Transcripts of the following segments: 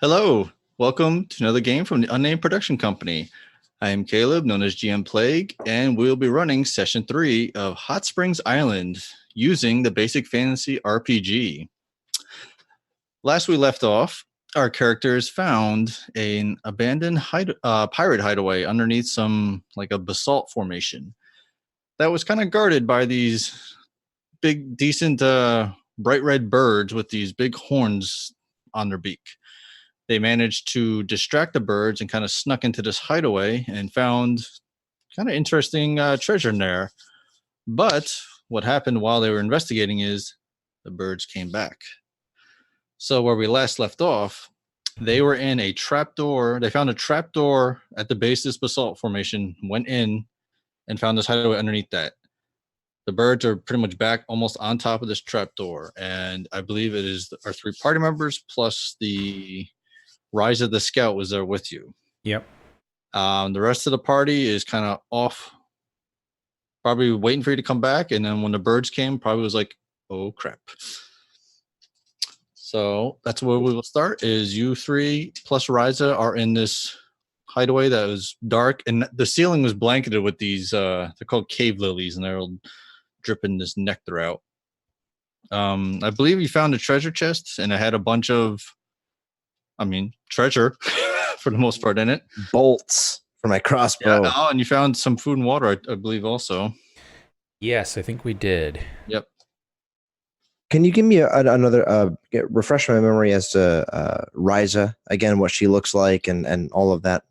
Hello, welcome to another game from the Unnamed Production Company. I am Caleb, known as GM Plague, and we'll be running Session 3 of Hot Springs Island using the Basic Fantasy RPG. Last we left off, our characters found an abandoned pirate hideaway underneath a basalt formation that was kind of guarded by these big, decent, bright red birds with these big horns on their beak. They managed to distract the birds and kind of snuck into this hideaway and found kind of interesting treasure in there. But what happened while they were investigating is the birds came back. So where we last left off, they were in a trapdoor. They found a trapdoor at the base of this basalt formation, went in, and found this hideaway underneath that. The birds are pretty much back almost on top of this trapdoor. And I believe it is our three party members plus the Rise of the Scout was there with you. Yep. The rest of the party is kind of off, probably waiting for you to come back. And then when the birds came, probably was like, oh, crap. So that's where we will start is you three plus Riza are in this hideaway that was dark. And the ceiling was blanketed with these, they're called cave lilies, and they're dripping this nectar out. I believe you found a treasure chest, and it had a bunch of treasure for the most part in it. Bolts for my crossbow. Yeah, and you found some food and water, I believe, also. Yes, I think we did. Yep. Can you give me another, refresh my memory as to Riza, again, what she looks like and all of that?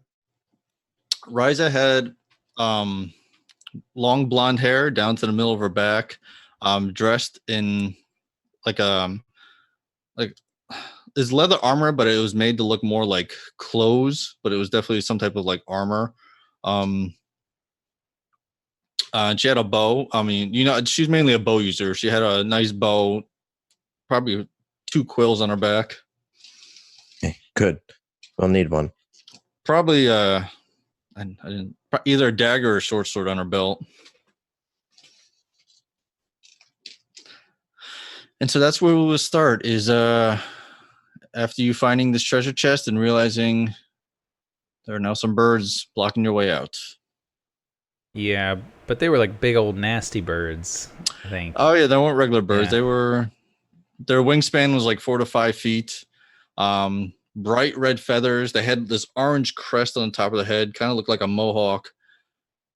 Riza had long blonde hair down to the middle of her back, dressed in is leather armor, but it was made to look more like clothes, but it was definitely some type of like armor. And she had a bow. She's mainly a bow user. She had a nice bow, probably 2 quills on her back. Okay, good. We'll need one. Probably I didn't, either a dagger or a short sword on her belt. And so that's where we will start is after you finding this treasure chest and realizing there are now some birds blocking your way out. Yeah, but they were like big old nasty birds, I think. Oh yeah, they weren't regular birds. Yeah. Their wingspan was like 4 to 5 feet. Bright red feathers. They had this orange crest on the top of the head, kind of looked like a mohawk.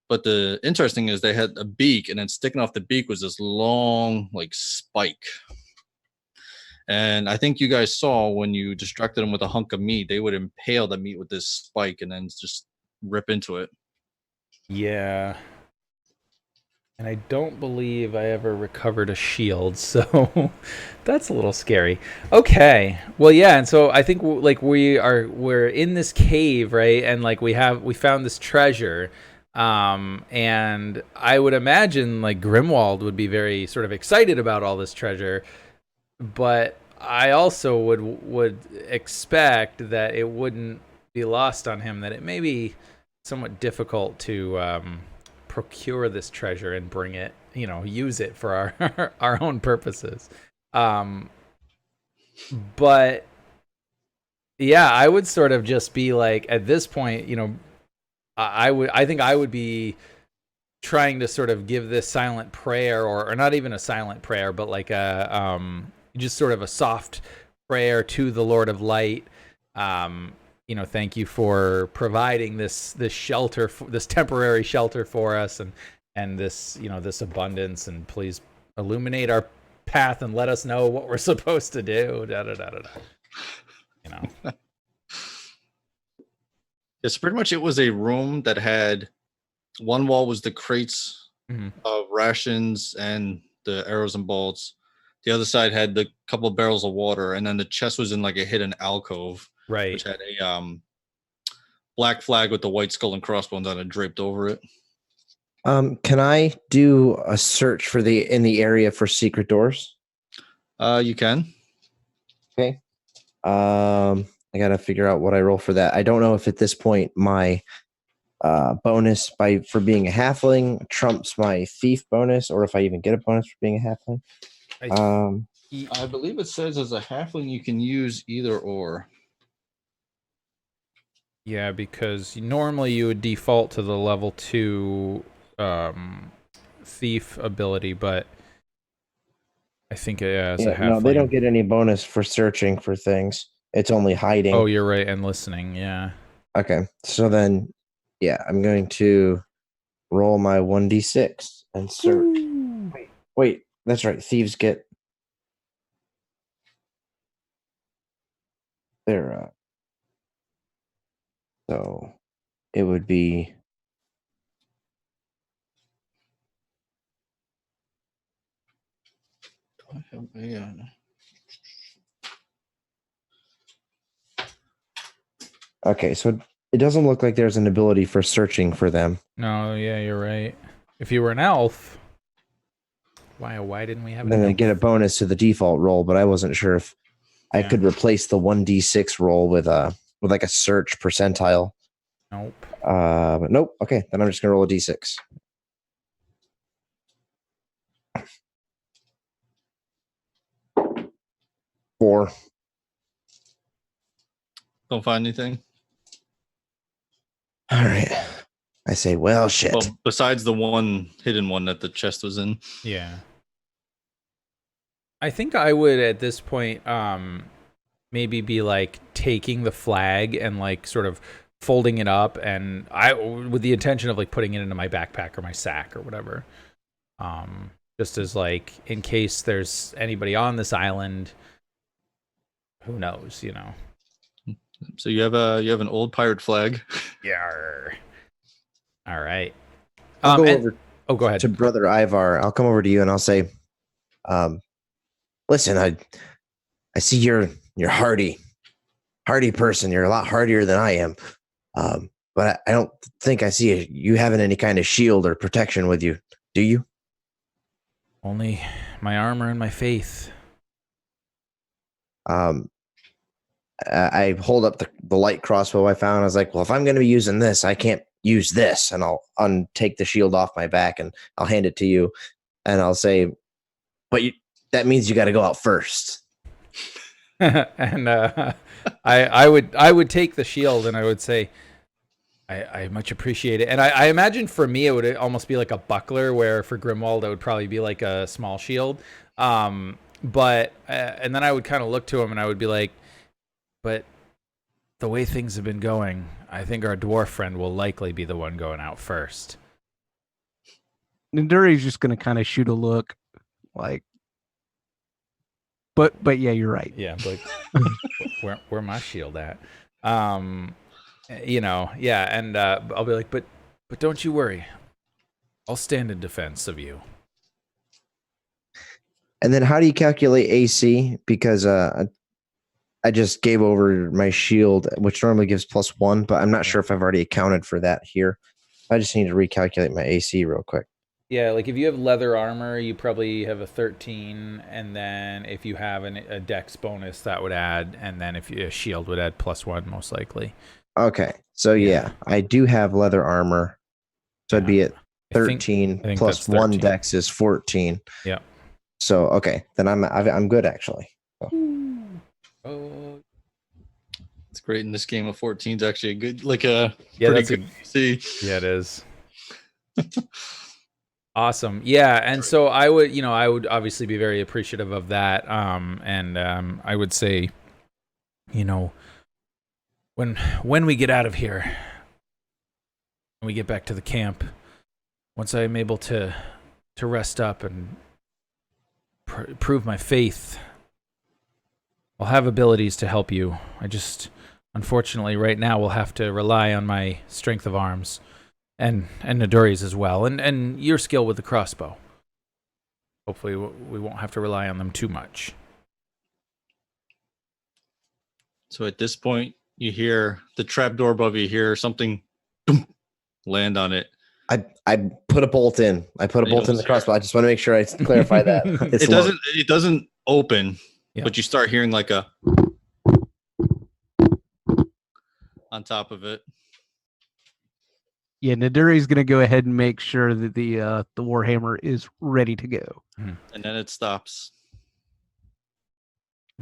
But the interesting is they had a beak, and then sticking off the beak was this long like spike. And I think you guys saw when you distracted them with a hunk of meat, they would impale the meat with this spike and then just rip into it. Yeah. And I don't believe I ever recovered a shield, so that's a little scary. Okay. Well, yeah, and so I think like we're in this cave, right? And like we found this treasure. And I would imagine like Grimwald would be very sort of excited about all this treasure. But I also would expect that it wouldn't be lost on him that it may be somewhat difficult to procure this treasure and bring it, use it for our own purposes. But yeah, I would sort of just be like, at this point, I think I would be trying to sort of give this silent prayer, or not even a silent prayer, but like a just sort of a soft prayer to the Lord of Light. Thank you for providing this shelter, this temporary shelter for us, and this this abundance, and please illuminate our path and let us know what we're supposed to do. Da da da da da. Yes, pretty much. It was a room that had one wall was the crates of rations and the arrows and bolts. The other side had the couple of barrels of water, and then the chest was in like a hidden alcove, right? Which had a black flag with the white skull and crossbones on it draped over it. Can I do a search in the area for secret doors? You can. Okay. I gotta figure out what I roll for that. I don't know if at this point my bonus for being a halfling trumps my thief bonus, or if I even get a bonus for being a halfling. I believe it says as a halfling you can use either or. Yeah, because normally you would default to the level 2 thief ability, but I think as a Yeah, no, they don't halfling. get any bonus for searching for things. It's only hiding. Oh, you're right, and listening. Yeah. Okay, so then, yeah, I'm going to roll my 1d6 and search. Wait, that's right. Thieves get their. So it would be. Yeah. Okay, so it doesn't look like there's an ability for searching for them. No, yeah, you're right. If you were an elf, why didn't we have an Then elf? they get a bonus to the default roll, but I wasn't sure if I Yeah. could replace the 1d6 roll with like a search percentile. Nope. But nope. Okay, then I'm just gonna roll a d6. Four. Don't find anything. All right. I say, well, shit. Well, besides the one hidden one that the chest was in. Yeah. I think I would at this point maybe be like taking the flag and like sort of folding it up and with the intention of like putting it into my backpack or my sack or whatever. Just as like in case there's anybody on this island, who knows, you know. So you have an old pirate flag. Yeah. All right. I'll go over go ahead. to Brother Ivar. I'll come over to you and I'll say, listen, I see you're hardy person. You're a lot hardier than I am. But I don't think I see you having any kind of shield or protection with you. Do you? Only my armor and my faith. I hold up the light crossbow I found. I was like, well, if I'm going to be using this, I can't use this. And I'll take the shield off my back and I'll hand it to you. And I'll say, but that means you got to go out first. And I would take the shield and I would say, I much appreciate it. And I imagine for me, it would almost be like a buckler, where for Grimwald, it would probably be like a small shield. But and then I would kind of look to him and I would be like, but the way things have been going, I think our dwarf friend will likely be the one going out first. Nanduri's just going to kind of shoot a look like, but yeah, you're right. Yeah, but where my shield at? You know, yeah, and I'll be like, but don't you worry, I'll stand in defense of you. And then how do you calculate AC? Because I just gave over my shield, which normally gives +1, but I'm not sure if I've already accounted for that here. I just need to recalculate my AC real quick. Yeah, like if you have leather armor, you probably have a 13, and then if you have a dex bonus, that would add, and then if a shield would add +1, most likely. Okay, so yeah, I do have leather armor, so I'd be at 13 I think plus that's 1 13. dex is 14. Yeah. So okay, then I'm good actually. Oh, It's great in this game. A 14 is actually a good, like a yeah, pretty that's good AC. Yeah, it is. Awesome. Yeah, and so I would obviously be very appreciative of that. And I would say, when we get out of here, when we get back to the camp, once I'm able to rest up and prove my faith, I'll have abilities to help you. I just, unfortunately, right now will have to rely on my strength of arms. And Nidori's as well, and your skill with the crossbow. Hopefully we won't have to rely on them too much. So at this point, you hear the trapdoor above you, hear something land on it. I put a bolt in. I put a bolt in the crossbow. I just want to make sure I clarify that. It doesn't open, but you start hearing like a on top of it. Yeah, Naduri's going to go ahead and make sure that the Warhammer is ready to go. And then it stops.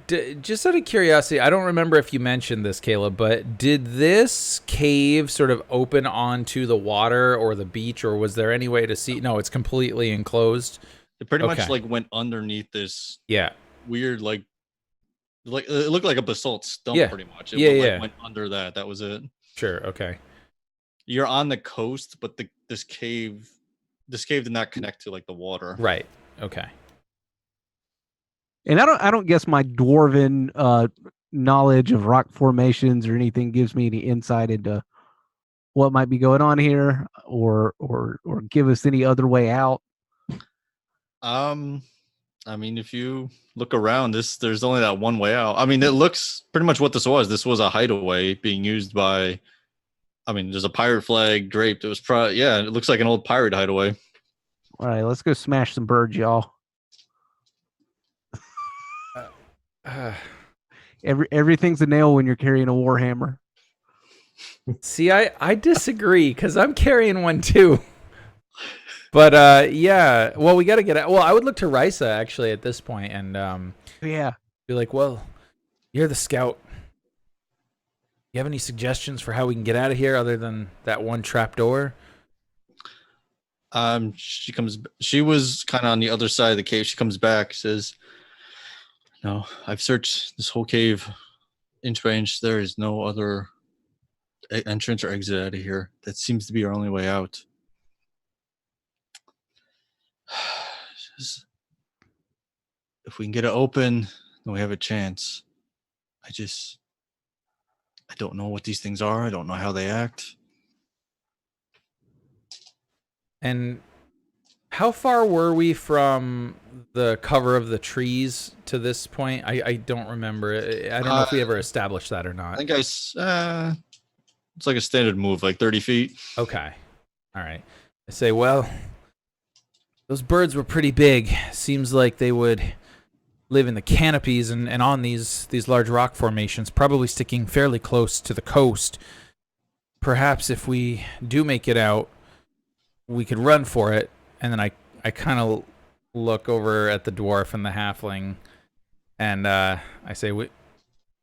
Just out of curiosity, I don't remember if you mentioned this, Caleb, but did this cave sort of open onto the water or the beach, or was there any way to see? No, it's completely enclosed. It pretty much Okay. like went underneath this Yeah. weird like it looked like a basalt stump Yeah. pretty much. It Yeah, would, yeah. went under that. That was it. Sure. Okay. You're on the coast, but this cave did not connect to like the water. Right. Okay. And I don't guess my dwarven knowledge of rock formations or anything gives me any insight into what might be going on here, or give us any other way out. I mean, if you look around, there's only that one way out. I mean, it looks pretty much what this was. This was a hideaway being used by. I mean, there's a pirate flag draped. It was probably it looks like an old pirate hideaway. All right, let's go smash some birds, y'all. Everything's a nail when you're carrying a warhammer. See, I disagree because I'm carrying one too. But yeah, well, we got to get out. Well, I would look to Risa actually at this point and Yeah. be like, well, you're the scout. You have any suggestions for how we can get out of here other than that one trap door? She was kind of on the other side of the cave. She comes back, says, "No, I've searched this whole cave inch by inch. There is no other entrance or exit out of here. That seems to be our only way out." If we can get it open, then we have a chance. I don't know what these things are. I don't know how they act. And how far were we from the cover of the trees to this point? I don't remember. I don't know if we ever established that or not. I think it's like a standard move, like 30 feet. Okay. All right. I say, well, those birds were pretty big. Seems like they would live in the canopies and on these large rock formations, probably sticking fairly close to the coast. Perhaps if we do make it out, we could run for it. And then I kind of look over at the dwarf and the halfling, and I say, we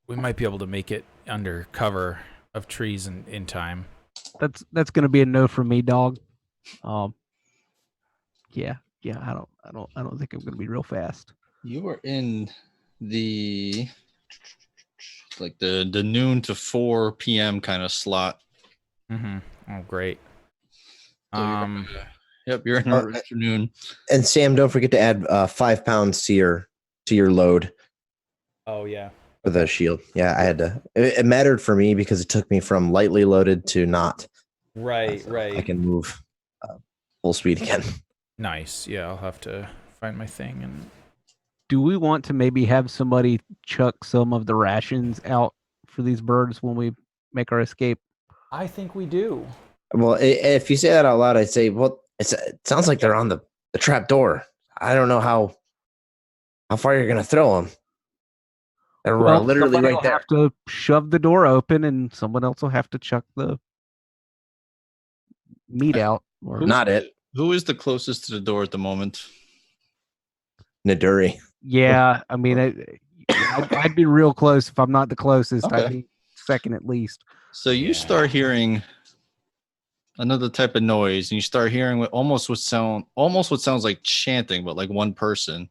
might be able to make it under cover of trees in time. That's going to be a no from me, dog. Yeah, I don't think I'm going to be real fast. You were in the noon to 4 p.m. kind of slot. Mm-hmm. Oh, great. So you're in our afternoon. And Sam, don't forget to add 5 pounds to your load. Oh yeah. For the shield. Yeah, I had to. It mattered for me because it took me from lightly loaded to not. Right. I can move full speed again. Nice. Yeah, I'll have to find my thing. And do we want to maybe have somebody chuck some of the rations out for these birds when we make our escape? I think we do. Well, if you say that out loud, I'd say, well, it sounds like they're on the trap door. I don't know how far you're going to throw them. They're literally right there. Have to shove the door open, and someone else will have to chuck the meat out. Or not it. Who is the closest to the door at the moment? Naduri. Yeah, I mean, I'd be real close if I'm not the closest. Okay. I'd be second at least. So you start hearing another type of noise, and you start hearing what sounds like chanting, but like one person.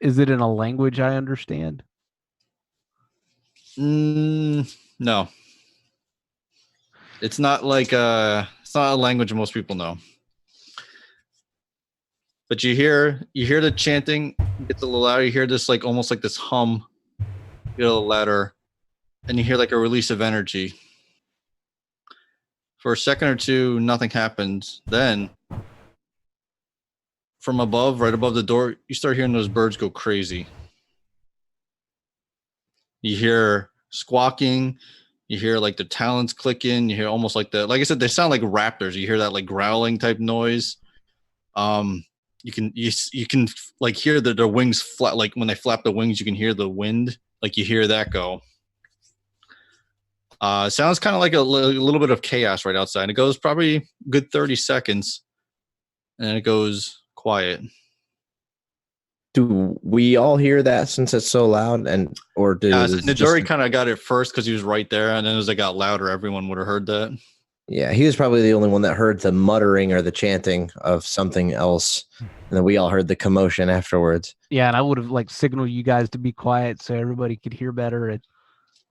Is it in a language I understand? No. It's not like it's not a language most people know. But you hear the chanting, it gets a little louder. You hear this like almost like this hum, get a little louder, and you hear like a release of energy. For a second or two, nothing happens. Then from above, right above the door, you start hearing those birds go crazy. You hear squawking, you hear like the talons clicking, you hear almost like like I said, they sound like raptors. You hear that like growling type noise. You can like hear their wings flap, like when they flap the wings, you can hear the wind, like you hear that go. Sounds kind of like a little bit of chaos right outside. It goes probably a good 30 seconds, and then it goes quiet. Do we all hear that since it's so loud, or So Nidori kind of got it first because he was right there, and then as it got louder, everyone would have heard that. Yeah, he was probably the only one that heard the muttering or the chanting of something else, and then we all heard the commotion afterwards. Yeah, and I would have like signaled you guys to be quiet so everybody could hear better. And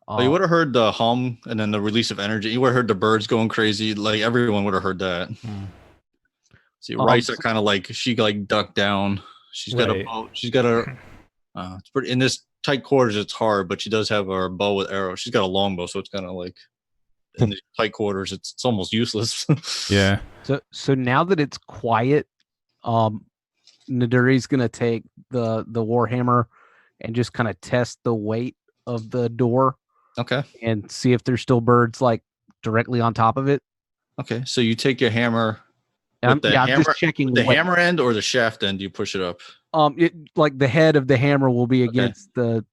But you would have heard the hum and then the release of energy. You would have heard the birds going crazy. Like everyone would have heard that. See, Rice are kind of like she like ducked down. She's got a bow. She's got a. It's pretty in this tight quarters. It's hard, but she does have her bow with arrows. She's got a long bow, so it's kind of like in the tight quarters. It's almost useless. Yeah. So now that it's quiet, Naduri's gonna take the warhammer and just kind of test the weight of the door. Okay. And see if there's still birds like directly on top of it. Okay, so you take your hammer. I'm just checking the hammer end or the shaft end. You push it up. Like the head of the hammer will be against the.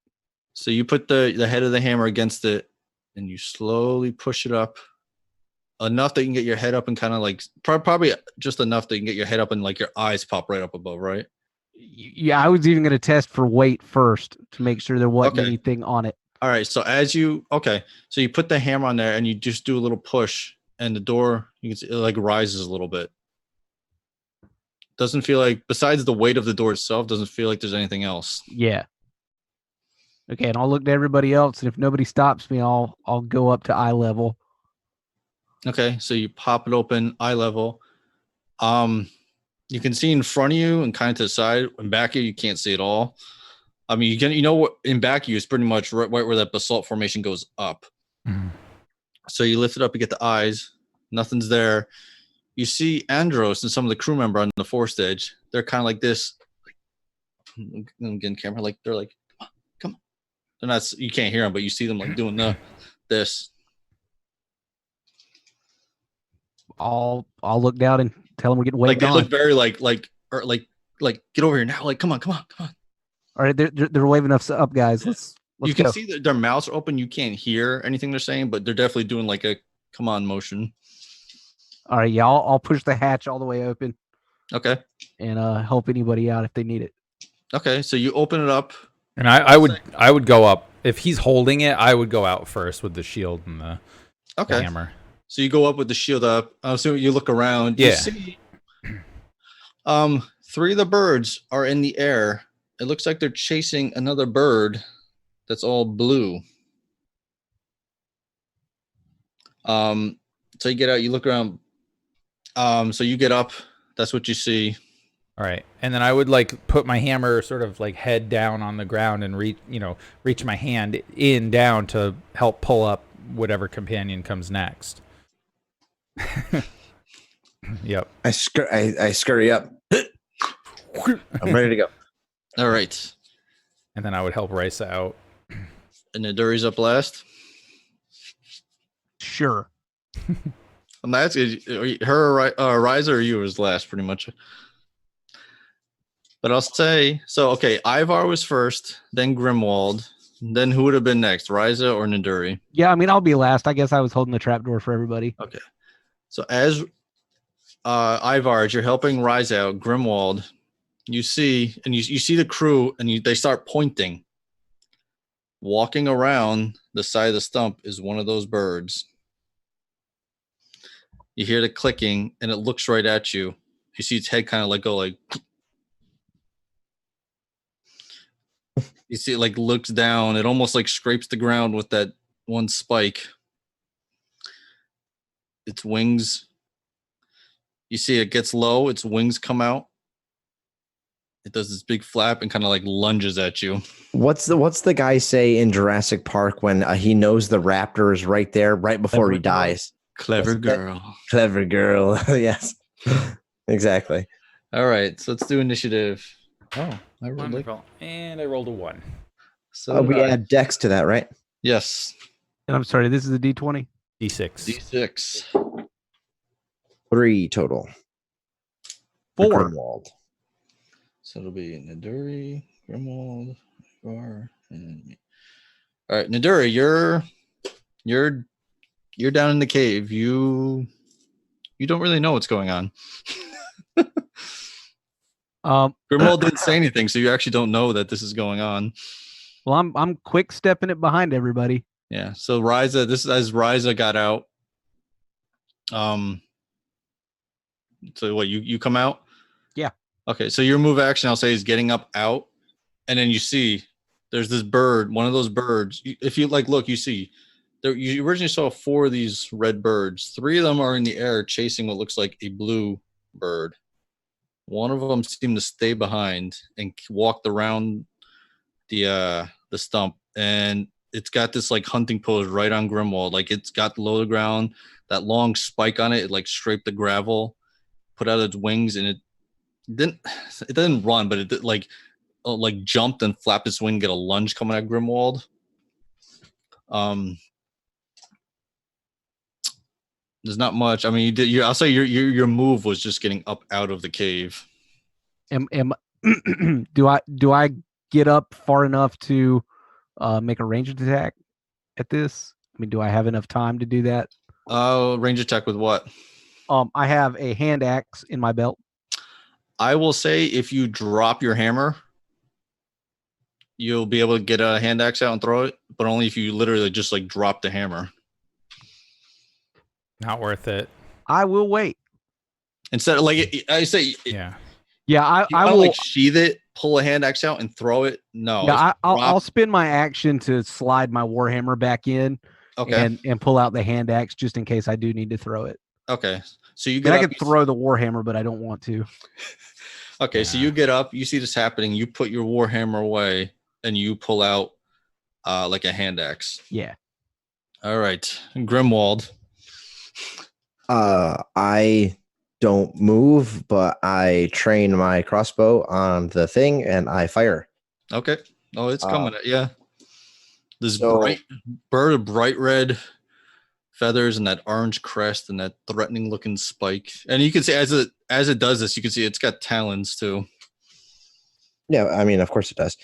So you put the head of the hammer against it, and you slowly push it up enough that you can get your head up and kind of like probably just enough that you can get your head up and like your eyes pop right up above, right? Yeah, I was even going to test for weight first to make sure there wasn't anything on it. All right, so so you put the hammer on there and you just do a little push, and the door you can see it like rises a little bit. Doesn't feel like, besides the weight of the door itself, doesn't feel like there's anything else. Yeah. Okay, and I'll look to everybody else, and if nobody stops me, I'll go up to eye level. Okay, so you pop it open, eye level. You can see in front of you and kind of to the side, and back of you can't see at all. I mean, what in back of you is pretty much right where that basalt formation goes up. Mm-hmm. So you lift it up, you get the eyes, nothing's there. You see Andros and some of the crew member on the forest edge. They're kind of like this. I'm getting camera. Like they're like, come on. They're not. You can't hear them, but you see them like doing this. I'll look down and tell them we're getting waved on. They look very like get over here now. Like come on. All right, they're waving us up, guys. Let's you can see that their mouths are open. You can't hear anything they're saying, but they're definitely doing like a come on motion. All right, yeah, I'll push the hatch all the way open. Okay. And help anybody out if they need it. Okay, so you open it up. And I would go up. If he's holding it, I would go out first with the shield and the hammer. So you go up with the shield up. So you look around. Yeah. You see, 3 of the birds are in the air. It looks like they're chasing another bird that's all blue. So you get out, you look around. So you get up. That's what you see. All right, and then I would like put my hammer sort of like head down on the ground and reach my hand in down to help pull up whatever companion comes next. Yep. I scurry up. I'm ready to go. All right. And then I would help Rice out. And Niduri's up last. Sure. I'm asking her, Riser or you was last, pretty much. But I'll say so. Okay, Ivar was first, then Grimwald, then who would have been next, Riza or Niduri? Yeah, I mean I'll be last. I guess I was holding the trapdoor for everybody. Okay, so as Ivar, as you're helping Riza out, Grimwald, you see the crew, and they start pointing. Walking around the side of the stump is one of those birds. You hear the clicking, and it looks right at you. You see its head kind of go like. You see it like looks down. It almost like scrapes the ground with that one spike. Its wings. You see it gets low. Its wings come out. It does this big flap and kind of like lunges at you. What's the guy say in Jurassic Park when he knows the raptor is right there right before he dies? Clever girl. Clever girl. Yes. Exactly. All right. So let's do initiative. Oh, I rolled and I rolled a 1. So we add dex to that, right? Yes. And I'm sorry, this is a D20? D6. 3 total. 4. Grimwald. So it'll be Niduri, Grimwald, Ivar, and me. All right, Niduri, you're down in the cave. You don't really know what's going on. Grimwald didn't say anything, so you actually don't know that this is going on. Well, I'm quick stepping it behind everybody. Yeah. So Ryza, this is as Ryza got out. So what you come out? Yeah. Okay. So your move action, I'll say, is getting up out, and then you see there's this bird, one of those birds. If you look, you see there. You originally saw 4 of these red birds. 3 of them are in the air chasing what looks like a blue bird. One of them seemed to stay behind and walked around the stump, and it's got this like hunting pose right on Grimwald. Like it's got low to the ground, that long spike on it. It like scraped the gravel, put out its wings, and it didn't run, but it did, like jumped and flapped its wing, get a lunge coming at Grimwald. There's not much. I mean, I'll say your move was just getting up out of the cave. Do I get up far enough to make a ranged attack at this? I mean, do I have enough time to do that? Range attack with what? I have a hand axe in my belt. I will say if you drop your hammer, you'll be able to get a hand axe out and throw it, but only if you literally just like drop the hammer. Not worth it. I will wait. Instead of I say, Yeah. Yeah, I will will like sheath it, pull a hand axe out, and throw it. No. Yeah, I'll spend my action to slide my warhammer back in, okay, and pull out the hand axe just in case I do need to throw it. Okay, so you And I get up. could throw the warhammer, but I don't want to. Okay, so you get up, you see this happening, you put your warhammer away, and you pull out like a hand axe. Yeah. All right, Grimwald. I don't move, but I train my crossbow on the thing and I fire. Okay. Oh, it's coming at you. This So- bright bird of bright red feathers and that orange crest and that threatening looking spike. And you can see as it does this, you can see it's got talons too. Yeah, I mean, of course it does.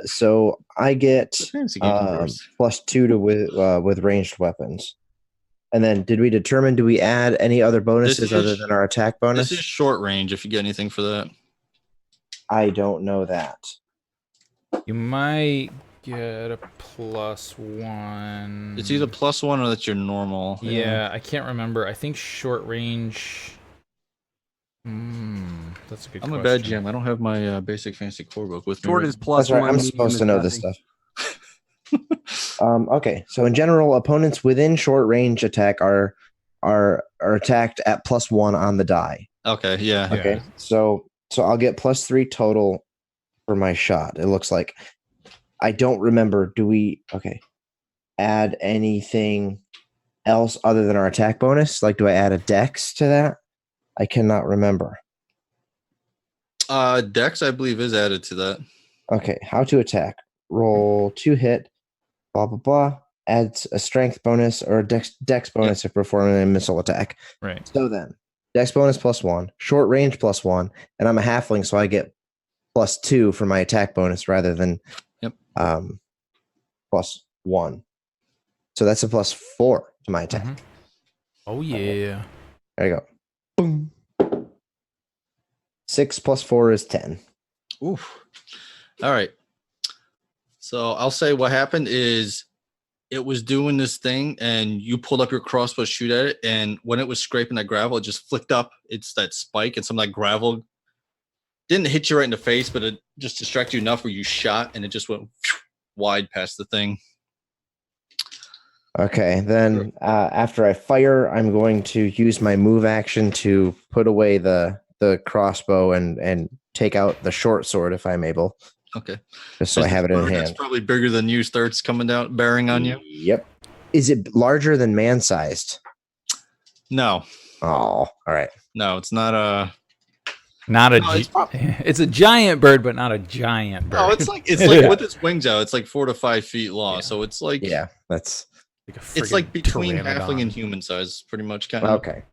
So I get Fancy game first. +2 to with ranged weapons. And then do we add any other bonuses other than our attack bonus? This is short range if you get anything for that. I don't know that. You might get a +1. It's either +1 or that's your normal. Yeah, I can't remember. I think short range. That's a good question. I'm a bad GM. I don't have my basic fantasy core book with me. Short right is now. +1. That's right. I'm medium supposed is to know this nothing. stuff. Okay, so in general, opponents within short range attack are attacked at +1 on the die. Okay, yeah. Okay, so I'll get +3 total for my shot. It looks like. I don't remember. Do we add anything else other than our attack bonus? Like, do I add a dex to that? I cannot remember. Dex, I believe, is added to that. Okay, how to attack? Roll 2 hit. Blah blah blah. Adds a strength bonus or a dex bonus if performing a missile attack. Right. So then, dex bonus +1, short range +1, and I'm a halfling, so I get +2 for my attack bonus rather than +1. So that's a +4 to my attack. Mhm. Oh yeah. There you go. Boom. 6 + 4 is 10. Oof. All right. So I'll say what happened is it was doing this thing and you pulled up your crossbow, shoot at it. And when it was scraping that gravel, it just flicked up. It's that spike and some of that gravel didn't hit you right in the face, but it just distracted you enough where you shot and it just went wide past the thing. Okay, then after I fire, I'm going to use my move action to put away the crossbow and take out the short sword if I'm able. Okay. Just so I have it in It's hand. probably bigger than you starts coming down, bearing on you. Yep. Is it larger than man-sized? No, Oh, all right. no, it's not a. Not a. No, it's It's a giant bird, but not a giant bird. No, it's like Yeah. with its wings out, it's like 4 to 5 feet long. Yeah. So it's like Yeah, that's like a it's like friggin' between pteranodon. halfling and human size, pretty much kind of. okay.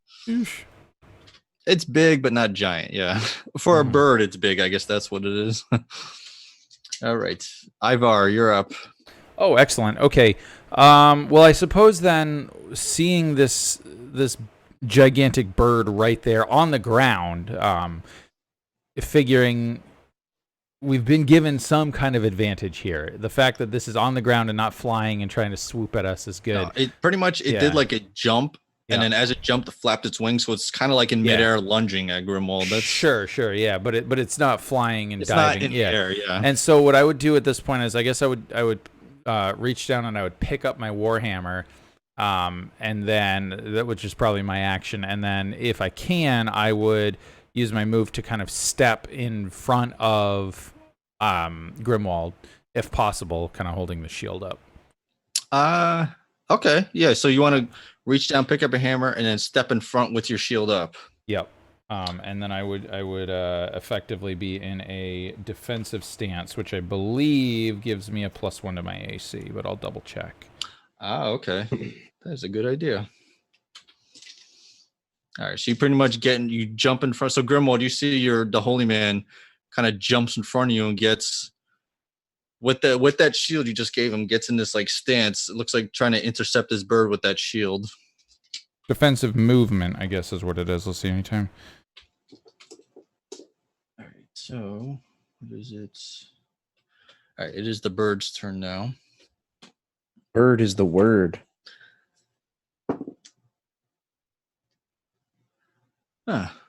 It's big, but not giant. Yeah, for a bird, it's big. I guess that's what it is. All right, Ivar, you're up. Oh, excellent. Okay. Well, I suppose then, seeing this gigantic bird right there on the ground, figuring we've been given some kind of advantage here. The fact that this is on the ground and not flying and trying to swoop at us is good. No, it pretty much did like a jump, and then as it jumped, it flapped its wings, so it's kind of like in midair lunging at Grimwald. That's sure, yeah, but it's not flying and diving. Not in the air, yeah. And so what I would do at this point is, I guess I would reach down and I would pick up my warhammer, and then that which is probably my action, and then if I can, I would use my move to kind of step in front of Grimwald, if possible, kind of holding the shield up. Okay, yeah. So you want to reach down, pick up a hammer, and then step in front with your shield up. Yep. And then I would effectively be in a defensive stance, which I believe gives me a +1 to my AC, but I'll double check. Okay. That's a good idea. All right, so you pretty much you jump in front. So Grimwald, you see the holy man kind of jumps in front of you and gets with that shield you just gave him, gets in this like stance. It looks like trying to intercept this bird with that shield. Defensive movement, I guess, is what it is. Let's see anytime. All right, so what is it? All right, it is the bird's turn now. Bird is the word.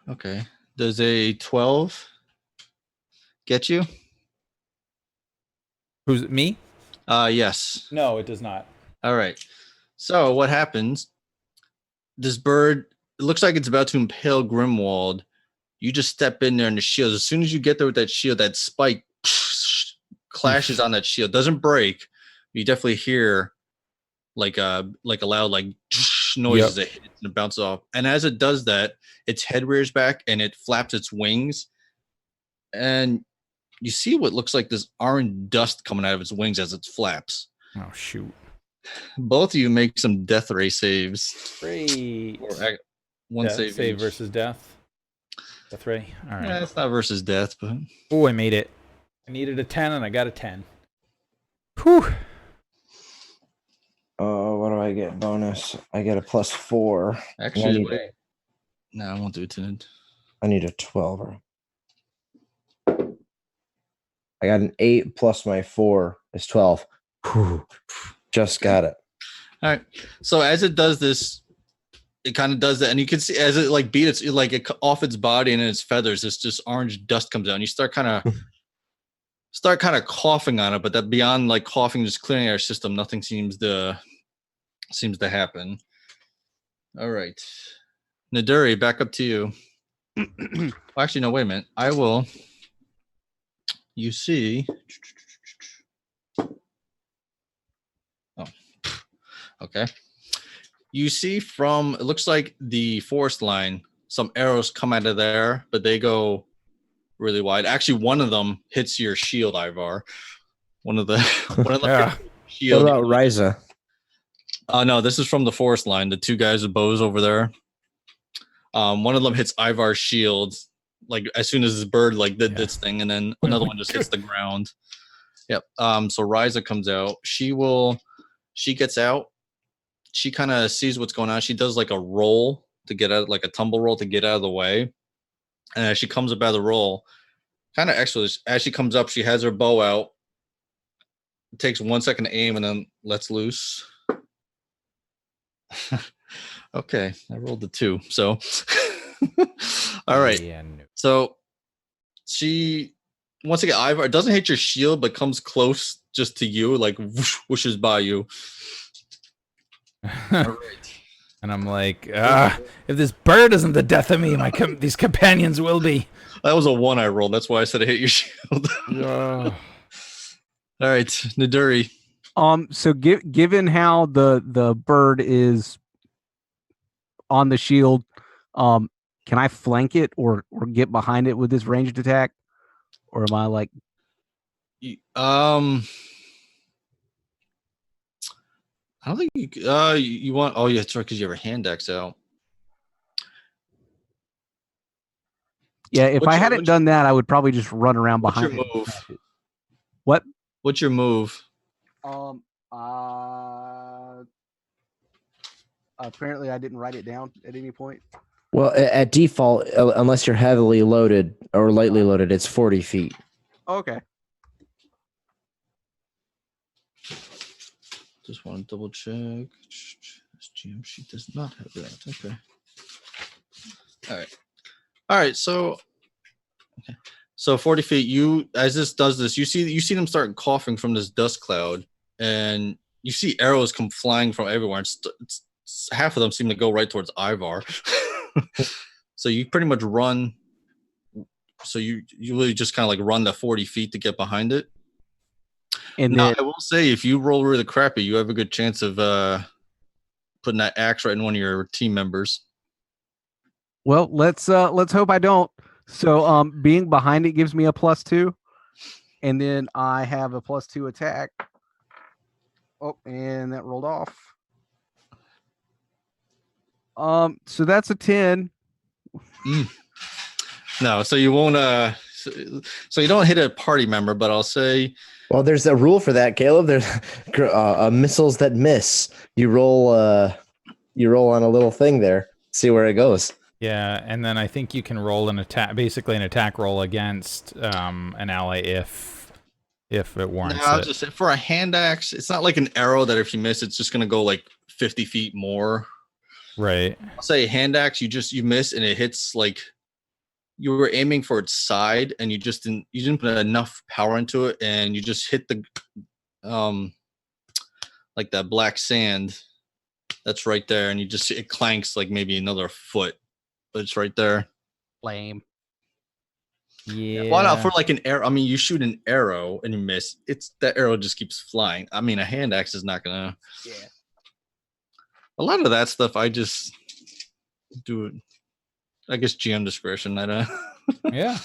Okay. Does a 12 get you? Who's me? Yes. No, it does not. All right. So what happens? This bird, it looks like it's about to impale Grimwald. You just step in there and the shield. As soon as you get there with that shield, that spike clashes on that shield. Doesn't break. You definitely hear like a loud noises that hit and it bounces off. And as it does that, its head rears back and it flaps its wings. And you see what looks like this orange dust coming out of its wings as it flaps. Oh, shoot. Both of you make some death ray saves. Great. Or one save each. versus death. Death ray. All right. Yeah, it's not versus death, but... Oh, I made it. I needed a 10 and I got a 10. Whew. Oh, what do I get? Bonus. I get a +4. Actually, wait. No, I won't do it tonight. I need a 12. I got an 8 plus my 4 is 12. Whew. Just got it. All right. So as it does this, it kind of does that, and you can see as it like beats off its body and its feathers, this just orange dust comes out, and you start kind of coughing on it, but that beyond like coughing, just clearing our system, nothing seems to happen. All right, Naduri, back up to you. Well, actually, no, wait a minute. I will. You see. Oh, okay. You see from, it looks like the forest line, some arrows come out of there, but they go really wide. Actually, one of them hits your shield, Ivar. One of them shield. What about Ryza? No, this is from the forest line. The two guys with bows over there. One of them hits Ivar's shield, like as soon as this bird did this thing, and then another one just hits the ground. Yep. So Ryza comes out. She gets out. She kind of sees what's going on. She does like a roll to get out, like a tumble roll to get out of the way. And as she comes up out of the roll, kind of actually, as she comes up, she has her bow out. It takes 1 second to aim and then lets loose. Okay, I rolled the 2. So, all right. Yeah, no. So she, once again, Ivar, it doesn't hit your shield, but comes close just to you, like whooshes by you. All right. And I'm like, if this bird isn't the death of me, these companions will be. That was a 1 I rolled. That's why I said I hit your shield. All right, Naduri. So given how the bird is on the shield, can I flank it or get behind it with this ranged attack, or am I like? I don't think you want. Oh, yeah, that's right, because you have a hand axe out. Yeah, if I hadn't done that, I would probably just run around behind. What's your move? What? What's your move? Apparently I didn't write it down at any point. Well, at default, unless you're heavily loaded or lightly loaded, it's 40 feet. Okay. Just want to double check. This GM sheet does not have that. Okay. All right. So, okay. So 40 feet. You, as this does this, you see them start coughing from this dust cloud, and you see arrows come flying from everywhere. Half of them seem to go right towards Ivar. So you pretty much run. So you really just kind of like run the 40 feet to get behind it. And Now, then I will say, if you roll really crappy, you have a good chance of putting that axe right in one of your team members. well, let's hope I don't. So being behind it gives me a +2. And then I have a +2 attack. Oh, and that rolled off. So that's a 10. No, so you won't. So you don't hit a party member, but I'll say. Well, there's a rule for that, Caleb. There's missiles that miss. You roll on a little thing there. See where it goes. Yeah, and then I think you can roll an attack, basically an attack roll against an ally if it warrants I'll it. just say for a hand axe, it's not like an arrow that if you miss, it's just gonna go like 50 feet more. Right. I'll say hand axe, you miss and it hits like you were aiming for its side and you didn't put enough power into it and you just hit the like that black sand that's right there and it clanks like maybe another foot, but it's right there. Lame. Yeah. Why not for like an arrow? I mean, you shoot an arrow and you miss. That arrow just keeps flying. I mean, a hand axe is not gonna. Yeah. A lot of that stuff, I just do it. I guess GM discretion. Yeah.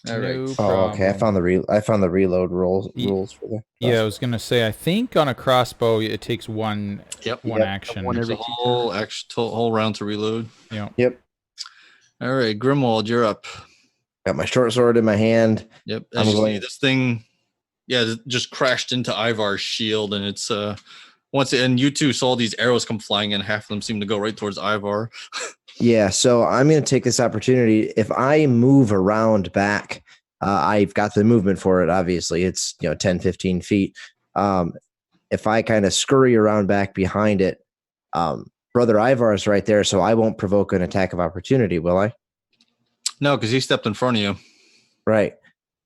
All right. No Oh, okay. I problem. found the reload rules for the. Yeah, I was gonna say. I think on a crossbow it takes one action. One every It's a whole round to reload. Yeah. Yep. All right, Grimwald, you're up. Got my short sword in my hand. Yep. I'm As you going- see, this thing, just crashed into Ivar's shield, and it's and you two saw these arrows come flying, and half of them seem to go right towards Ivar. Yeah, so I'm going to take this opportunity. If I move around back, I've got the movement for it. Obviously, it's 10, 15 feet. If I kind of scurry around back behind it, Brother Ivar is right there, so I won't provoke an attack of opportunity, will I? No, because he stepped in front of you. Right.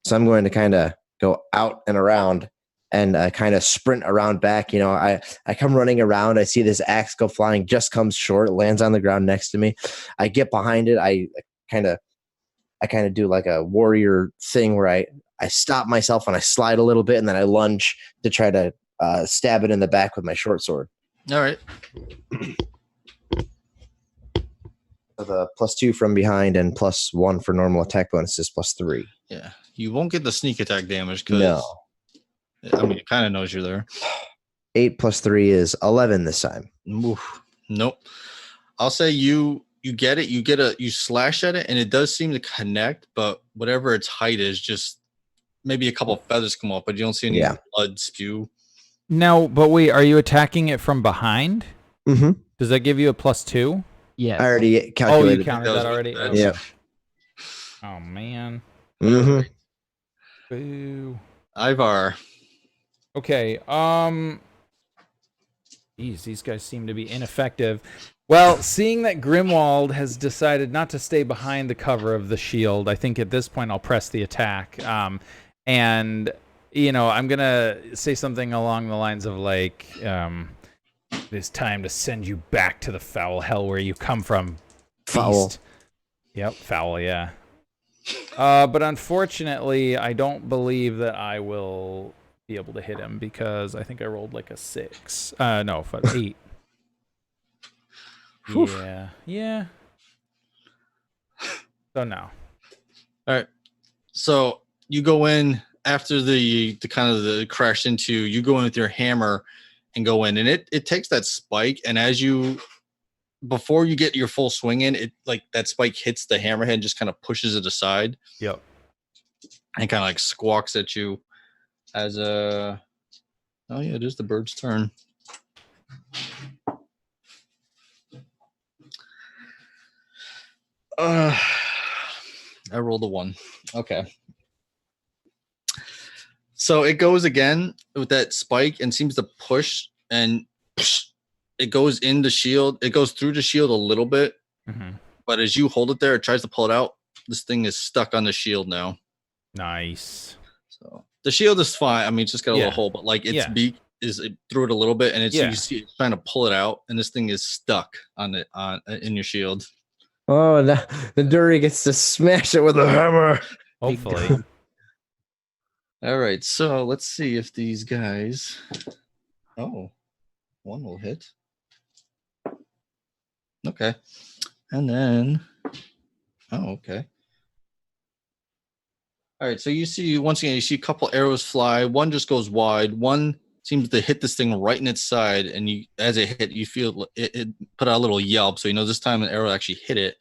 So I'm going to kind of go out and around and kind of sprint around back. I come running around. I see this axe go flying, just comes short, lands on the ground next to me. I get behind it. I kind of do like a warrior thing where I stop myself and I slide a little bit and then I lunge to try to stab it in the back with my short sword. All right. With a +2 from behind and +1 for normal attack bonuses, +3. Yeah. You won't get the sneak attack damage because No. I mean, it kind of knows you're there. 8 + 3 is 11 this time. Oof. Nope. I'll say you get it. You slash at it, and it does seem to connect, but whatever its height is, just maybe a couple of feathers come off, but you don't see any blood spew. Now, but wait, are you attacking it from behind? Mm-hmm. Does that give you a +2? Yes. I already Oh, calculated. you counted that already? Yeah. Oh, man. Mm-hmm. Boo. Ivar. Okay, Geez, these guys seem to be ineffective. Well, seeing that Grimwald has decided not to stay behind the cover of the shield, I think at this point I'll press the attack. And, I'm going to say something along the lines of like, it's time to send you back to the foul hell where you come from, Foul. beast. Yep, foul, yeah. But unfortunately, I don't believe that I will be able to hit him because I think I rolled like a 6. No, 8. Yeah. So no. All right. So you go in after the kind of the crash into. You go in with your hammer and go in, and it takes that spike, and before you get your full swing in, it like that spike hits the hammerhead and just kind of pushes it aside. Yep. And kind of like squawks at you as a. Oh yeah, it is the bird's turn. I rolled a 1. Okay. So it goes again with that spike and seems to push, and it goes in the shield. It goes through the shield a little bit, but as you hold it there, it tries to pull it out. This thing is stuck on the shield now. Nice. So the shield is fine. I mean, it's just got a little hole, but like its beak is through it a little bit, and it's you can see it's trying to pull it out, and this thing is stuck on it in your shield. Oh, the Dury gets to smash it with a hammer. Hopefully. All right, so let's see if these guys. Oh, one will hit. Okay, and then. Oh, okay. All right, so you see once again, you see a couple arrows fly. One just goes wide. One seems to hit this thing right in its side, and you, as it hit, you feel it put out a little yelp. So you know this time an arrow actually hit it.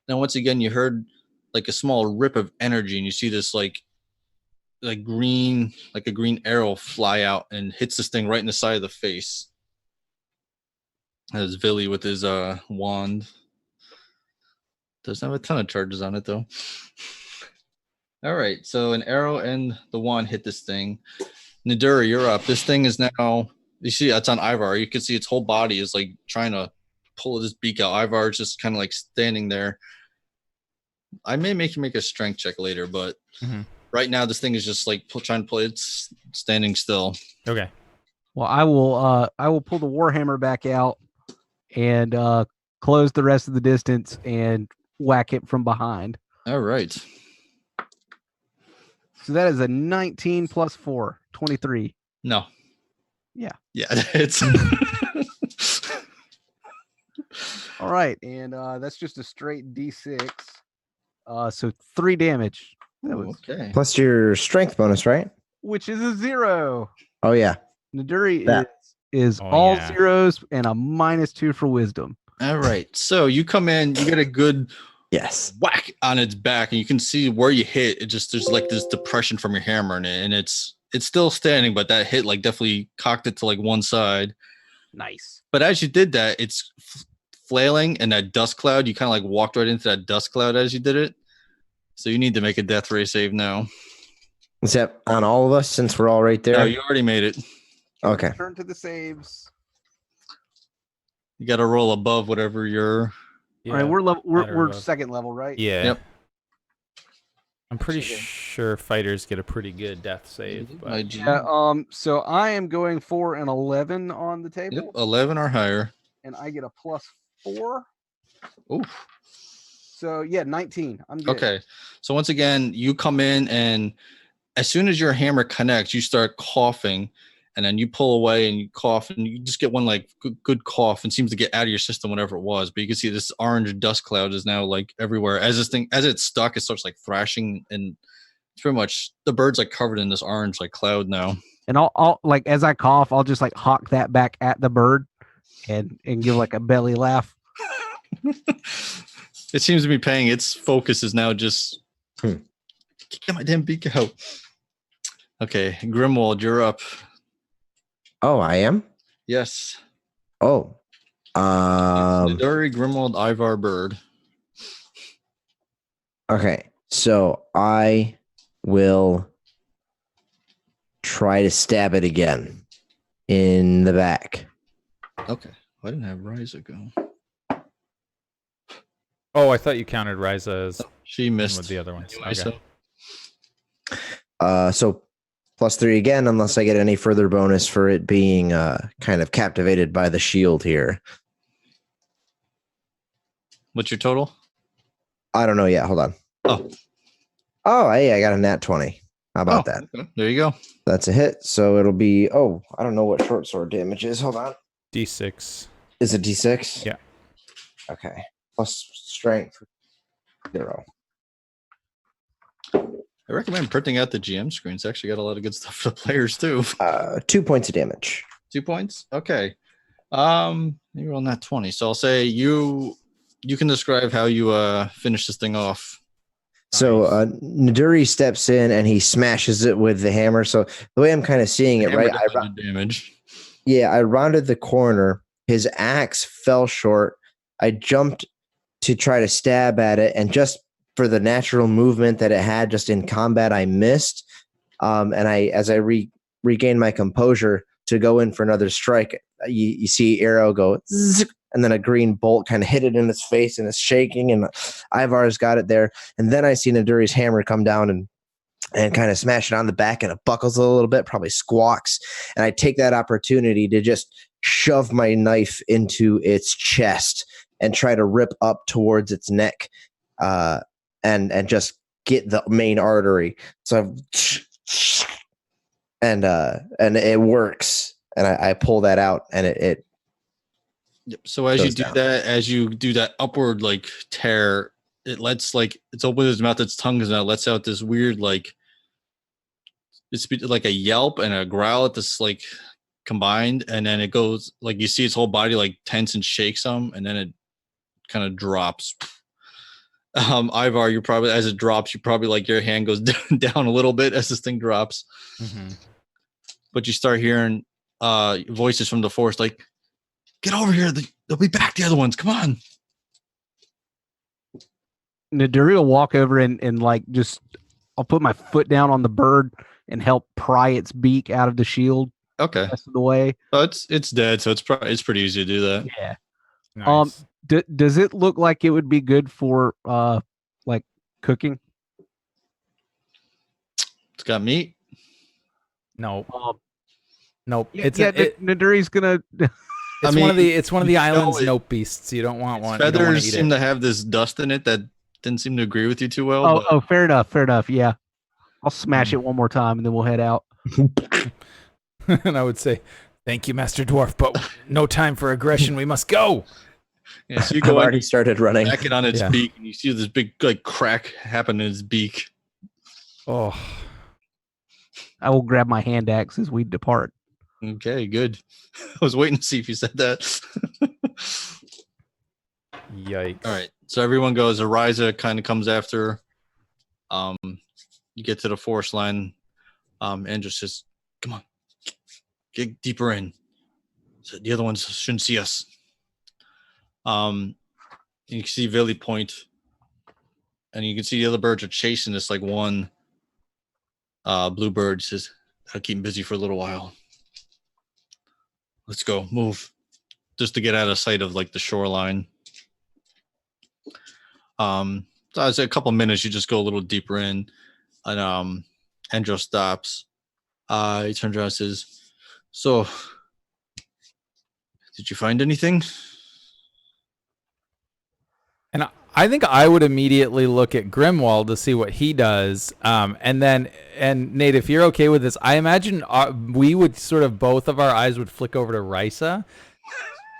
Then once again, you heard like a small rip of energy, and you see this like green, like a green arrow fly out and hits this thing right in the side of the face. As Villy with his wand. Doesn't have a ton of charges on it though. All right, so an arrow and the wand hit this thing. Nadura, you're up. This thing is now, you see it's on Ivar. You can see its whole body is like trying to pull this beak out. Ivar is just kind of like standing there. I may make you make a strength check later, but right now this thing is just like trying to play. It's standing still. Okay. Well, I will pull the warhammer back out and close the rest of the distance and whack it from behind. All right. So that is a 19 plus 4, 23. No. Yeah. Yeah, it's. All right, and that's just a straight D6. So 3 damage. That was okay. Plus your strength bonus, right? Which is a 0. Oh yeah. Naduri is all zeros and a -2 for wisdom. All right. So you come in, you get a good whack on its back, and you can see where you hit. It just there's like this depression from your hammer in it, and it's still standing, but that hit like definitely cocked it to like one side. Nice. But as you did that, it's flailing, and that dust cloud, you kind of like walked right into that dust cloud as you did it. So you need to make a death ray save now. Is that on all of us since we're all right there? No, you already made it. Okay. Turn to the saves. You got to roll above whatever you're. All right, we're second level, right? Yeah. Yep. I'm pretty sure fighters get a pretty good death save. But... Yeah, so I am going for an 11 on the table. Yep, 11 or higher. And I get a +4. Oof. So yeah, 19. I'm good. Okay. So once again, you come in, and as soon as your hammer connects, you start coughing, and then you pull away and you cough, and you just get one like good cough, and seems to get out of your system whatever it was. But you can see this orange dust cloud is now like everywhere. As it's stuck, it starts like thrashing, and it's pretty much the bird's like covered in this orange like cloud now. And I'll like as I cough, I'll just like hawk that back at the bird and give like a belly laugh. It seems to be paying. Its focus is now just get my damn beak out. Okay, Grimwald, you're up. Oh, I am? Yes. Oh. Niduri, Grimwald, Ivar, Bird. Okay, so I will try to stab it again in the back. Okay. I didn't have Ryza go. Oh, I thought you counted Ryza as she missed with the other ones. Okay. So +3 again, unless I get any further bonus for it being kind of captivated by the shield here. What's your total? I don't know yet. Hold on. Oh, hey, I got a nat 20. How about that? Okay. There you go. That's a hit. So it'll be, I don't know what short sword damage is. Hold on. D6. Is it D6? Yeah. Okay. Plus strength 0. I recommend printing out the GM screen. It's actually got a lot of good stuff for the players too. 2 points of damage. 2 points? Okay. You're on that 20. So I'll say you can describe how you finish this thing off. So Naduri steps in and he smashes it with the hammer. So the way I'm kind of seeing it, right? Damage. Yeah, I rounded the corner. His axe fell short. I jumped to try to stab at it, and just for the natural movement that it had just in combat, I missed. And as I regained my composure to go in for another strike, you see Arrow go zzz, and then a green bolt kind of hit it in its face, and it's shaking, and Ivar's got it there. And then I see Naduri's hammer come down and kind of smash it on the back, and it buckles a little bit, probably squawks. And I take that opportunity to just shove my knife into its chest and try to rip up towards its neck, and just get the main artery. So and it works, and I pull that out, and it Yep. So as you goes do down. that, as you do that upward like tear, it lets like it's opened its mouth, its tongue is out, lets out this weird like like a yelp and a growl at this like combined, and then it goes like you see its whole body like tense and shake some, and then it kind of drops. Ivar, you probably as it drops, you probably like your hand goes down a little bit as this thing drops. Mm-hmm. But you start hearing voices from the forest like, "Get over here! They'll be back. The other ones, come on!" Naduri will walk over and like just I'll put my foot down on the bird and help pry its beak out of the shield Okay, the rest of the way. oh, it's dead, so it's pretty easy to do that. Yeah. Nice. Does it look like it would be good for like cooking? It's got meat. No. Um, Nope. yeah, It's yeah, it's Naduri's gonna. one of the you island's know nope beasts. You don't want Its one. You don't want feathers to eat seem it. to have this dust in it that didn't seem to agree with you too well. Oh, fair enough. Fair enough. Yeah, I'll smash Mm. it one more time and then we'll head out. And I would say, "Thank you, Master Dwarf, but no time for aggression. We must go." Yeah, so you I've go already started running. back it on its Yeah. beak, and you see this big like crack happen in its beak. Oh, I will grab my hand axe as we depart. Okay, good. I was waiting to see if you said that. yikes! All right, so everyone goes. Ariza kind of comes after. You get to the forest line. Andrew says, "Come on, get deeper in. So the other ones shouldn't see us." You can see Villy point, and you can see the other birds are chasing this like one blue bird. Says, "I'll keep him busy for a little while. Let's go, move." Just to get out of sight of like the shoreline. So I say a couple minutes, you just go a little deeper in, and Andrew stops. He turns around and says, "So, did you find anything?" And I think I would immediately look at Grimwald to see what he does. And Nate, if you're okay with this, I imagine we would sort of both of our eyes would flick over to Risa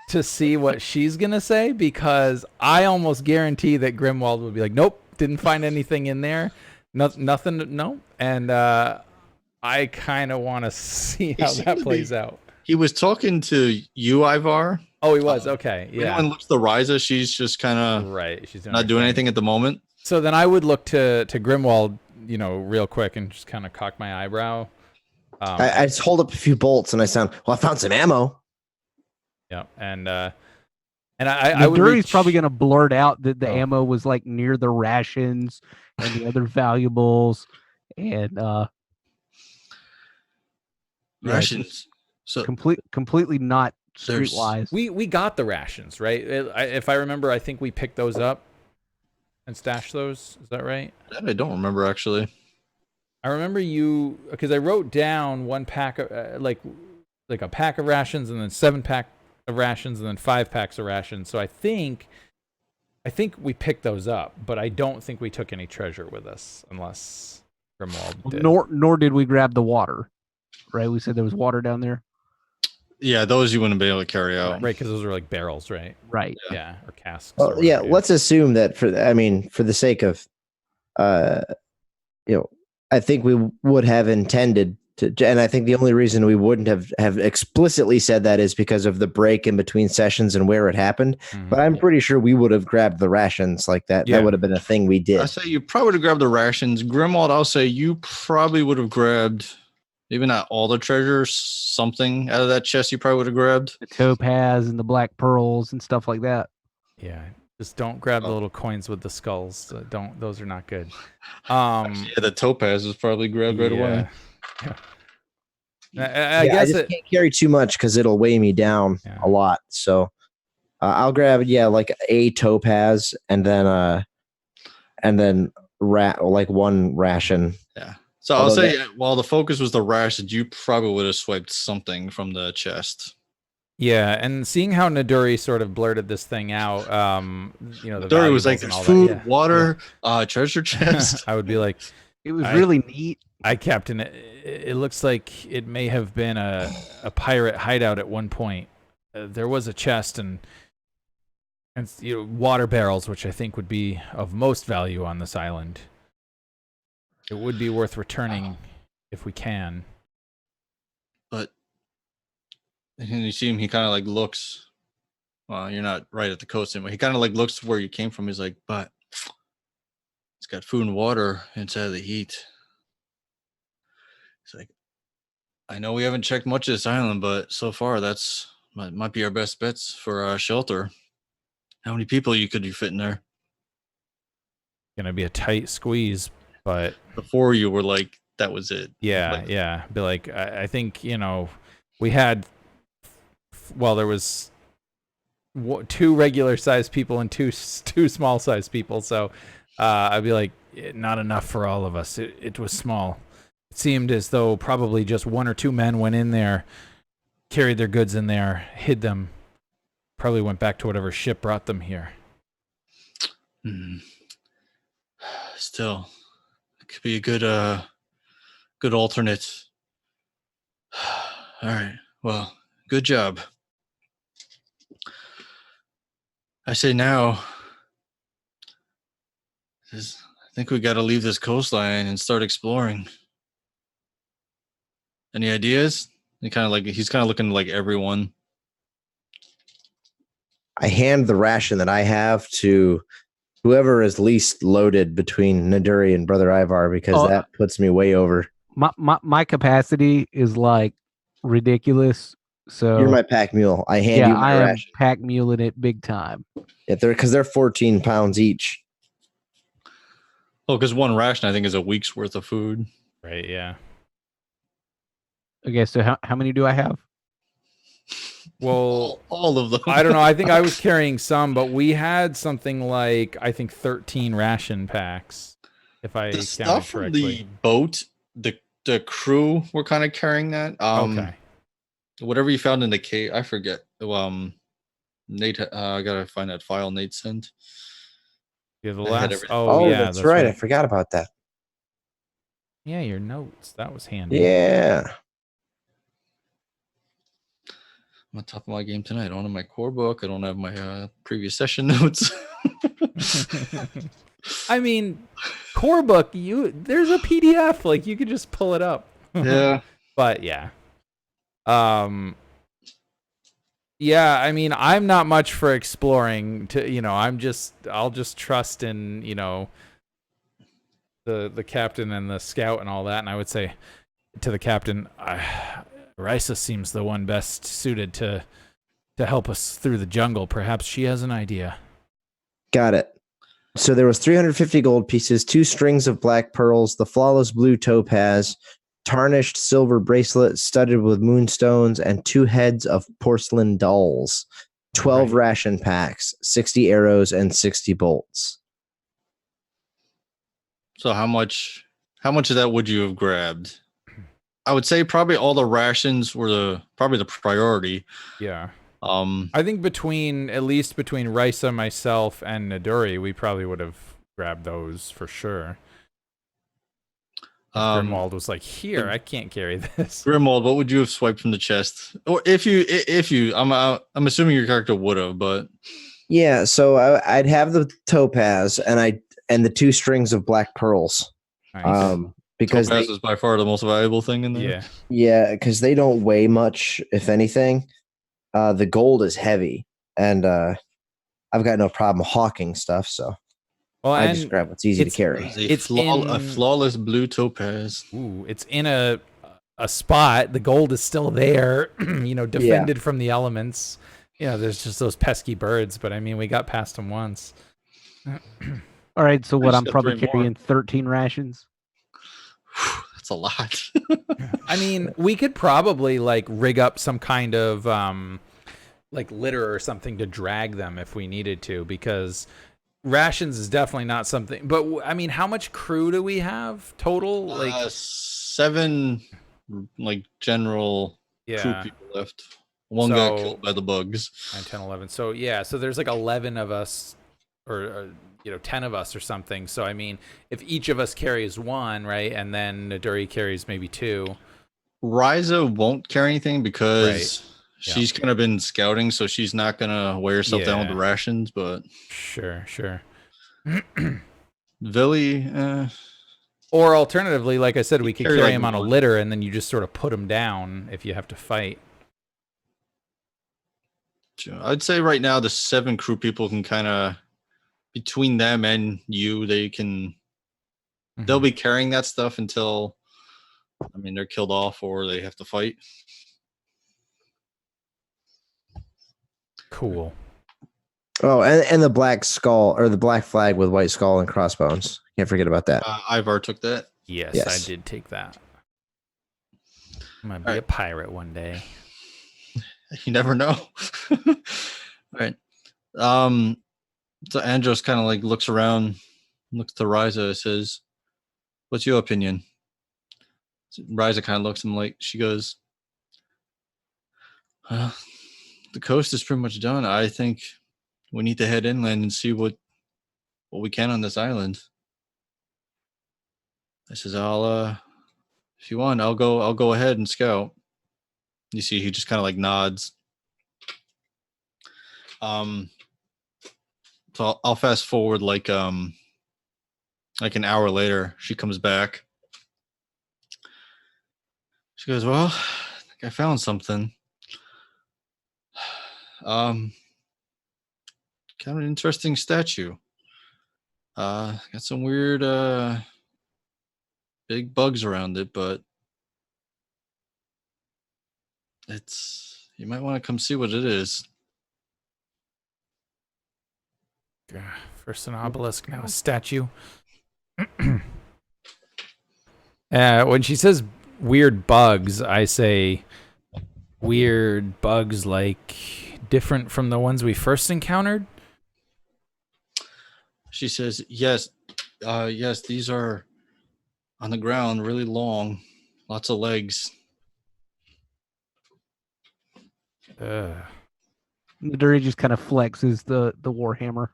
to see what she's going to say, because I almost guarantee that Grimwald would be like, "Nope, didn't find anything in there. Nothing, no." And I kind of want to see how that plays out. He was talking to you, Ivar. Oh, he was? Okay, yeah. Everyone looks to Riza. She's just kind of Right, she's doing not her doing thing. anything at the moment. So then I would look to Grimwald, real quick, and just kind of cock my eyebrow. I just hold up a few bolts and I sound, "Well, I found some ammo." Yeah, and I would Naduri's reach, probably gonna blurt out that the Oh. ammo was like near the rations and the other valuables, and yeah, Rations. So completely not There's- streetwise. we got the rations, right? If I remember, I think we picked those up and stashed those. Is that right? that I don't remember actually. I remember you, because I wrote down one pack of like a pack of rations, and then 7-pack of rations, and then 5 packs of rations. So I think we picked those up, but I don't think we took any treasure with us, unless Grimwald did. Nor did we grab the water. Right? We said there was water down there. Yeah, those you wouldn't be able to carry out. Right, because those are like barrels, right? Right. Yeah, or casks. or Well, yeah, whatever, let's assume that for the sake of, I think we would have intended to, and I think the only reason we wouldn't have explicitly said that is because of the break in between sessions and where it happened. Mhm. But I'm pretty sure we would have grabbed the rations like that. Yeah. That would have been a thing we did. I say you probably would have grabbed the rations. Grimwald, I'll say you probably would have grabbed, maybe not all the treasures, something out of that chest you probably would have grabbed. The topaz and the black pearls and stuff like that. Yeah, Just don't grab the little coins with the skulls. Don't. Those are not good. Yeah, the topaz was probably grabbed right away. Yeah. I Yeah, I guess just can't carry too much because it'll weigh me down a lot. So I'll grab like a topaz and then like one ration. Yeah. So I'll say while the focus was the ration, you probably would have swiped something from the chest. Yeah, and seeing how Naduri sort of blurted this thing out, the Naduri was like, and "There's all food, that. water, treasure chest." I would be like, it was really neat. Captain, it looks like it may have been a pirate hideout at one point. There was a chest and water barrels, which I think would be of most value on this island. It would be worth returning if we can. But and you see him, he kind of like looks. Well, you're not right at the coast anymore. He kind of like looks where you came from. He's like, but it's got food and water inside of the heat. It's like, I know we haven't checked much of this island, but so far might be our best bets for shelter. How many people could you fit in there? Gonna be a tight squeeze, but before you were like, that was it. Yeah. Be like, I think we had. Well, there was 2 regular sized people and two small sized people, so I'd be like, not enough for all of us. It was small. It seemed as though probably just 1 or 2 men went in there, carried their goods in there, hid them, probably went back to whatever ship brought them here. Still, it could be a good alternate. All right. Well, good job. I say now, I think we got to leave this coastline and start exploring. Any ideas? He's kind of looking like everyone. I hand the ration that I have to whoever is least loaded between Naduri and Brother Ivar, because that puts me way over. My capacity is like ridiculous. So you're my pack mule. I hand you my ration. Am pack muling it big time. Yeah, they're 14 pounds each. Oh, because one ration I think is a week's worth of food. Right. Yeah. Okay. So how many do I have? Well, all of them. I don't know. I think I was carrying some, but we had something like 13 ration packs. If I the stuff correctly. From the boat, the crew were kind of carrying that. Okay. Whatever you found in the cave, I forget. Nate, I gotta find that file Nate sent. Yeah, the last. That's right. I forgot about that. Yeah, your notes. That was handy. Yeah. I'm on top of my game tonight. I don't have my core book. I don't have my previous session notes. I mean, core book. There's a PDF. Like you could just pull it up. Yeah. But yeah. Yeah, I mean, I'm not much for exploring. I'll just trust in the captain and the scout and all that. And I would say to the captain, Risa seems the one best suited to help us through the jungle. Perhaps she has an idea. Got it. So there was 350 gold pieces, 2 strings of black pearls, the flawless blue topaz, tarnished silver bracelet studded with moonstones, and 2 heads of porcelain dolls, 12 ration packs, 60 arrows, and 60 bolts. So how much of that would you have grabbed? I would say probably all the rations were probably the priority. Yeah. I think at least between Risa, myself, and Naduri, we probably would have grabbed those for sure. Grimwald was like, "Here, I can't carry this." Grimwald, what would you have swiped from the chest? Or if you, I'm assuming your character would have, but yeah. So I'd have the topaz and the 2 strings of black pearls. Nice. Because topaz is by far the most valuable thing in there. Yeah. Yeah, because they don't weigh much, if anything. The gold is heavy, and I've got no problem hawking stuff, so I just grab what's easy to carry. It's a flawless blue topaz. Ooh, it's in a spot. The gold is still there, defended from the elements. Yeah, there's just those pesky birds, but I mean, we got past them once. All right, so what? just I'm got probably 3 more. carrying 13 rations. That's a lot. I mean, we could probably like rig up some kind of like litter or something to drag them if we needed to, because rations is definitely not something. But I mean, how much crew do we have total? Like, 7 like general crew yeah. people left. One got So killed by the bugs. 9, 10, 11. So yeah, so there's like 11 of us, or 10 of us or something. So I mean, if each of us carries one, right, and then Naduri carries maybe 2. Ryza won't carry anything because Right. she's kind of been scouting, so she's not gonna wear herself down with the Yeah. rations. But Sure. Villy, Or alternatively, like I said, we could carry, carry like, him on a one. litter, and then you just sort of put him down if you have to fight. I'd say right now the 7 crew people can kind of, between them and you, they'll Mhm. be carrying that stuff until, I mean, they're killed off or they have to fight. Cool. Oh, and the black skull or the black flag with white skull and crossbones. Can't forget about that. Ivar took that. Yes, Yes. I did take that. I'm gonna be All a right. pirate one day. You never know. All right. So Andros kind of like looks around, looks to Ryza, says, "What's your opinion?" So Ryza kind of looks at him like, she goes, "The coast is pretty much done. I think we need to head inland and see what we can on this island." I says, "I'll if you want, I'll go ahead and scout." You see, he just kind of like nods. So I'll fast forward like an hour later. She comes back. She goes, "Well, I think I found something. Kind of an interesting statue. Got some weird big bugs around it, but you might want to come see what it is." First an obelisk, now a statue. When she says weird bugs, I say weird bugs like different from the ones we first encountered. She says, "Yes, yes, these are on the ground, really long, lots of legs." Naduri just kind of flexes the warhammer.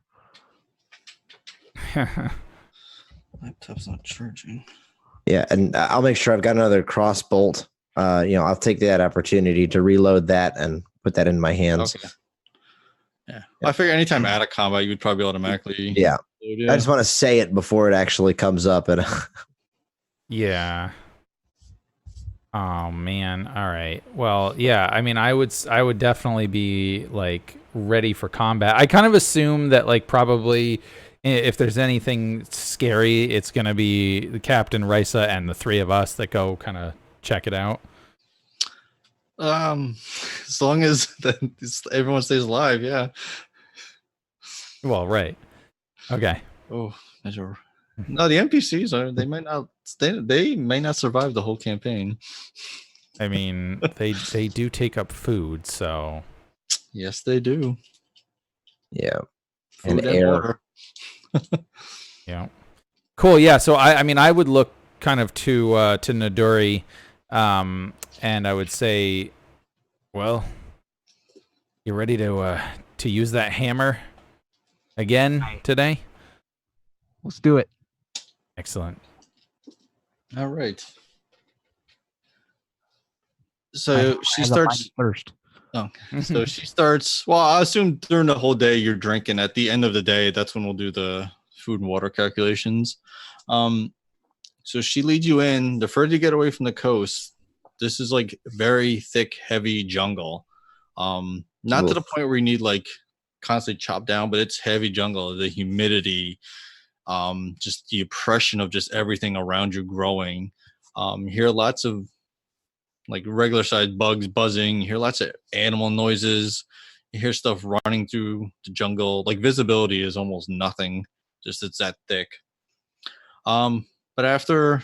Laptop's not charging. Yeah, and I'll make sure I've got another cross bolt. I'll take that opportunity to reload that and put that in my hands. Okay. Yeah. I figure anytime out of combat, you would probably automatically. Yeah. Yeah. I just want to say it before it actually comes up. And Yeah. Oh man. All right. Well, yeah. I mean, I would definitely be like ready for combat. I kind of assume that like probably if there's anything scary, it's gonna be the Captain, Risa, and the 3 of us that go kind of check it out. As long as everyone stays alive, yeah. Well, right. Okay. Oh, no, the NPCs they may not survive the whole campaign. I mean, they do take up food, so Yes, they do. yeah, Food and air. water. yeah. Cool. Yeah. So I mean, I would look kind of to Naduri, and I would say, well, you ready to use that hammer again today? Let's do it. Excellent. All right. So she Has a starts. mighty thirst. Oh, so she starts. Well, I assume during the whole day you're drinking. At the end of the day, that's when we'll do the food and water calculations. So she leads you in. The further you get away from the coast, this is like very thick, heavy jungle. Not to the point where you need like constantly chop down, but it's heavy jungle. The humidity, just the oppression of just everything around you growing. You hear lots of like regular sized bugs buzzing. You hear lots of animal noises. You hear stuff running through the jungle. Like visibility is almost nothing. Just it's that thick. But after,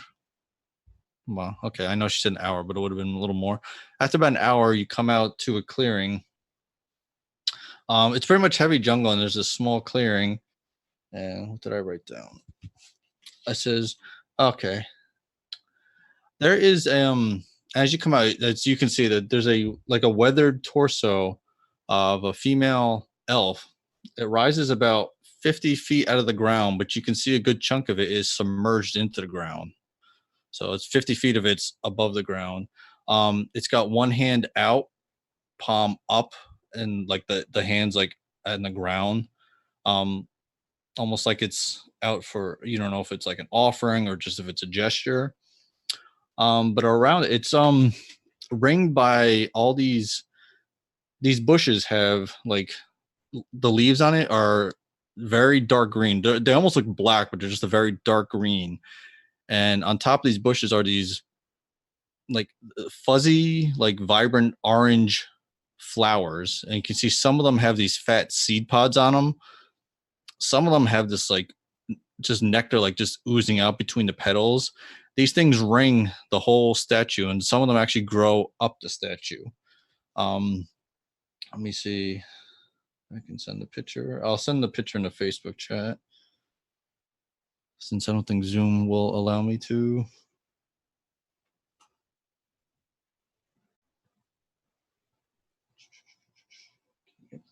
well, okay, I know she said an hour, but it would have been a little more. After about an hour, you come out to a clearing. It's pretty much heavy jungle, and there's a small clearing. And what did I write down? I says, okay. There is as you come out, as you can see that there's a like a weathered torso of a female elf. It rises about 50 feet out of the ground, but you can see a good chunk of it is submerged into the ground. So it's 50 feet of it's above the ground. It's got one hand out, palm up, and like the hands like in the ground. Um, Almost like it's out for, you don't know if it's like an offering or just if it's a gesture. But around it, it's ringed by all these bushes have like the leaves on it are very dark green. They almost look black, but they're just a very dark green. And on top of these bushes are these like fuzzy, like vibrant orange flowers. And you can see some of them have these fat seed pods on them. Some of them have this like just nectar, like just oozing out between the petals. These things ring the whole statue, and some of them actually grow up the statue. Let me see. I can send the picture. I'll send the picture in the Facebook chat since I don't think Zoom will allow me to.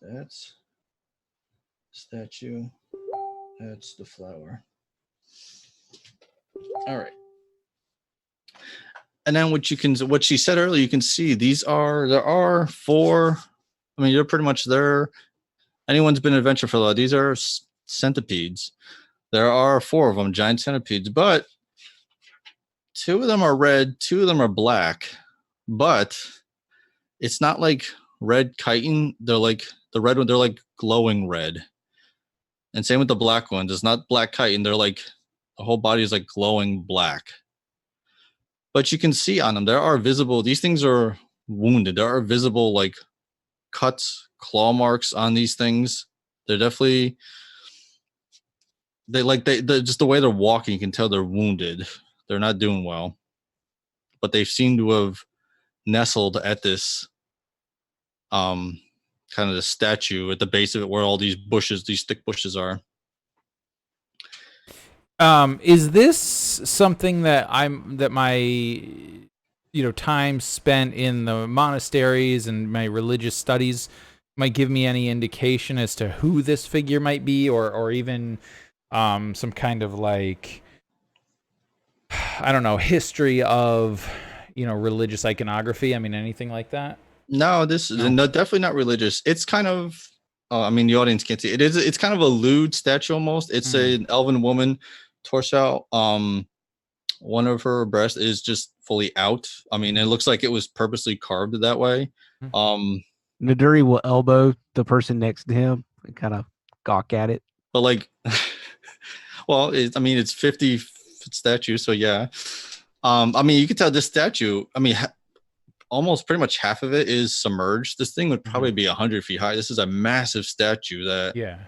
That's statue. That's the flower. All right. And then what she said earlier, you can see there are 4. I mean, you're pretty much there. Anyone's been an adventure for a lot. These are centipedes. There are 4 of them, giant centipedes, but 2 of them are red, 2 of them are black. But it's not like red chitin. They're like the red one. They're like glowing red. And same with the black ones. It's not black chitin. They're like the whole body is like glowing black. But you can see on them, there are visible. These things are wounded. There are visible like cuts, claw marks on these things. They're definitely they just the way they're walking, you can tell they're wounded. They're not doing well. But they seem to have nestled at this kind of the statue at the base of it where all these bushes, these thick bushes are. Is this something that my time spent in the monasteries and my religious studies might give me any indication as to who this figure might be, or even some kind of like, I don't know, history of religious iconography? I mean, anything like that? No, this is definitely not religious. It's kind of I mean, the audience can't see it. It's kind of a lewd statue almost. It's an elven woman torso. One of her breasts is just fully out. I mean, it looks like it was purposely carved that way. Naduri will elbow the person next to him and kind of gawk at it. But like, well, I mean, it's 50 statue, so yeah. I mean, you can tell this statue. I mean, almost pretty much half of it is submerged. This thing would probably be 100 feet high. This is a massive statue that,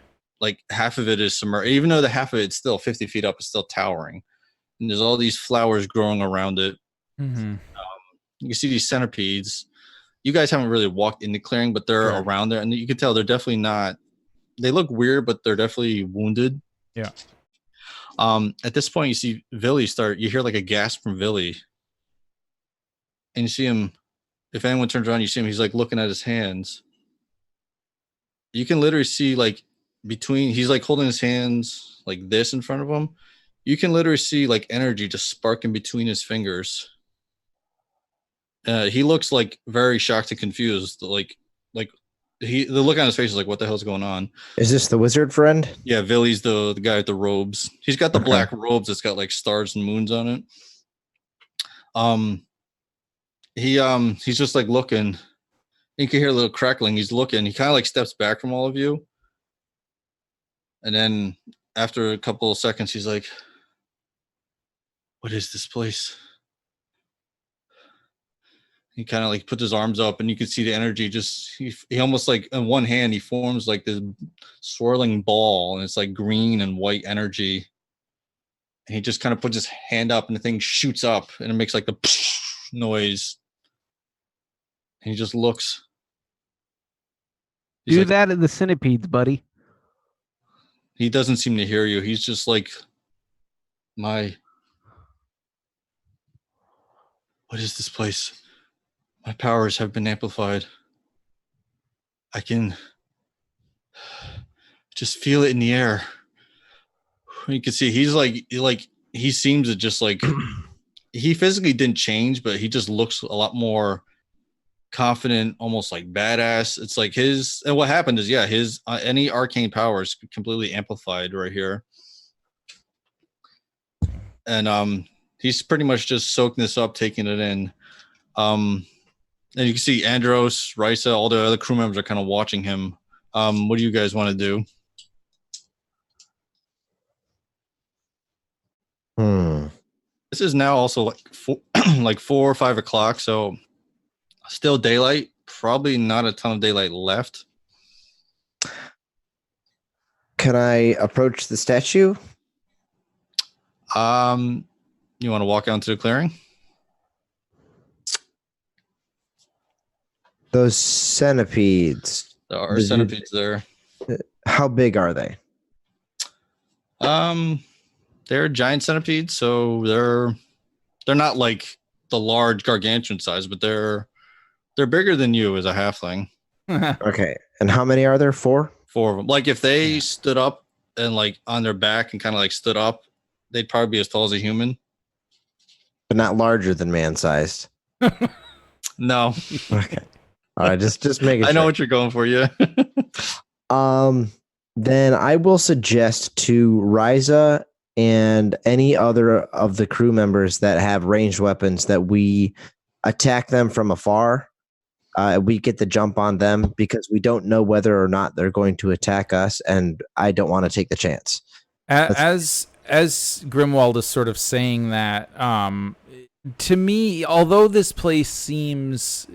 like, half of it is submerged. Even though the half of it's still 50 feet up, it's still towering. And there's all these flowers growing around it. You can see these centipedes. You guys haven't really walked in the clearing, but they're around there, and you can tell they're definitely not. They look weird, but they're definitely wounded. Yeah. At this point, you see Villy start. You hear like a gasp from Villy, and you see him. If anyone turns around, you see him. He's like looking at his hands. You can literally see like between. He's like holding his hands like this in front of him. You can literally see like energy just sparking between his fingers. He looks like very shocked and confused. The look on his face is like, what the hell's going on? Is this the wizard friend? Yeah, Villy's the guy with the robes. He's got the black robes that's got like stars and moons on it. He's just like looking. You can hear a little crackling. He's looking. He kind of like steps back from all of you. And then after a couple of seconds, he's like, what is this place? He kind of like puts his arms up, and you can see the energy. Just he almost like in one hand he forms like this swirling ball, and it's like green and white energy. And he just kind of puts his hand up, and the thing shoots up, and it makes like the noise. And he just looks. He's Do like, that in the centipedes, buddy. he doesn't seem to hear you. He's just like, what is this place? My powers have been amplified. I can just feel it in the air. You can see he's like he seems to just like he physically didn't change, but he just looks a lot more confident, almost like badass. It's like his, and what happened is, yeah, his any arcane powers completely amplified right here. And he's pretty much just soaking this up, taking it in. And you can see Andros, Risa, all the other crew members are kind of watching him. What do you guys want to do? This is now also like like 4 or 5 o'clock, so still daylight. Probably not a ton of daylight left. Can I approach the statue? You want to walk out into the clearing? Those centipedes. There are centipedes there. How big are they? They're giant centipedes, so they're not like the large gargantuan size, but they're bigger than you as a halfling. Okay. And how many are there? 4? 4 of them. Like if they stood up and like on their back and kind of like stood up, they'd probably be as tall as a human. But not larger than man-sized. No. Okay. All right, just make it. I know what you're going for, yeah. Then I will suggest to Risa and any other of the crew members that have ranged weapons that we attack them from afar. We get the jump on them because we don't know whether or not they're going to attack us, and I don't want to take the chance. As Grimwald is sort of saying that, to me, although this place seems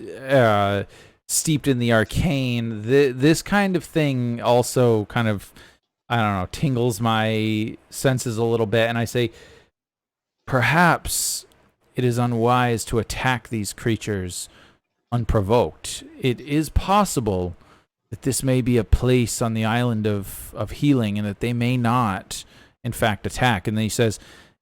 steeped in the arcane, this kind of thing also kind of, I don't know, tingles my senses a little bit. And I say, perhaps it is unwise to attack these creatures unprovoked. It is possible that this may be a place on the island of healing and that they may not, in fact, attack. And then he says,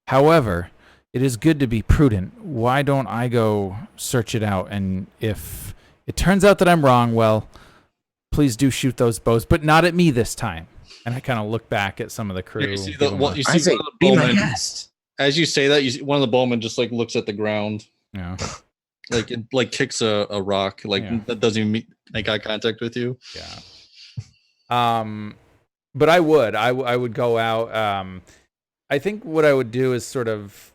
however, it is good to be prudent. Why don't I go search it out? And if it turns out that I'm wrong, well, please do shoot those bows, but not at me this time. And I kind of look back at some of the crew. You see one of the Be my bowmen. guest. As you say that, you see one of the bowmen just like looks at the ground. Yeah. Like it like kicks a rock, like that doesn't even make eye contact with you. Yeah. But I would go out. I think what I would do is sort of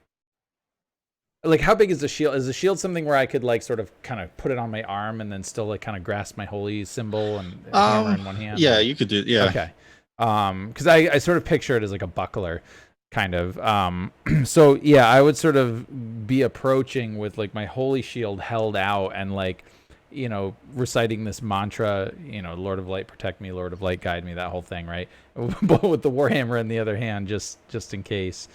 like, how big is the shield? Is the shield something where I could like sort of kind of put it on my arm and then still like kind of grasp my holy symbol and hammer in one hand? Yeah, you could do. Yeah. Okay. Because I sort of picture it as like a buckler, kind of. So yeah, I would sort of be approaching with like my holy shield held out and like, you know, reciting this mantra, you know, Lord of Light, protect me, Lord of Light, guide me, that whole thing, right? But with the warhammer in the other hand, just in case.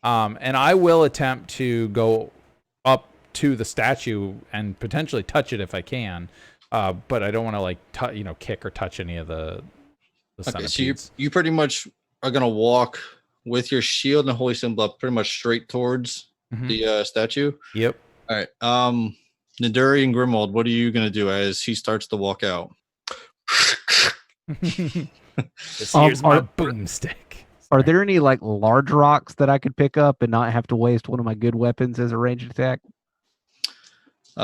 And I will attempt to go up to the statue and potentially touch it if I can. But I don't want to like, kick or touch any of the Okay, centipedes. so you pretty much are gonna walk with your shield and holy symbol up pretty much straight towards the statue. Yep. All right. Naduri and Grimwald, what are you gonna do as he starts to walk out? Here's my boomstick. Are there any like large rocks that I could pick up and not have to waste one of my good weapons as a ranged attack? You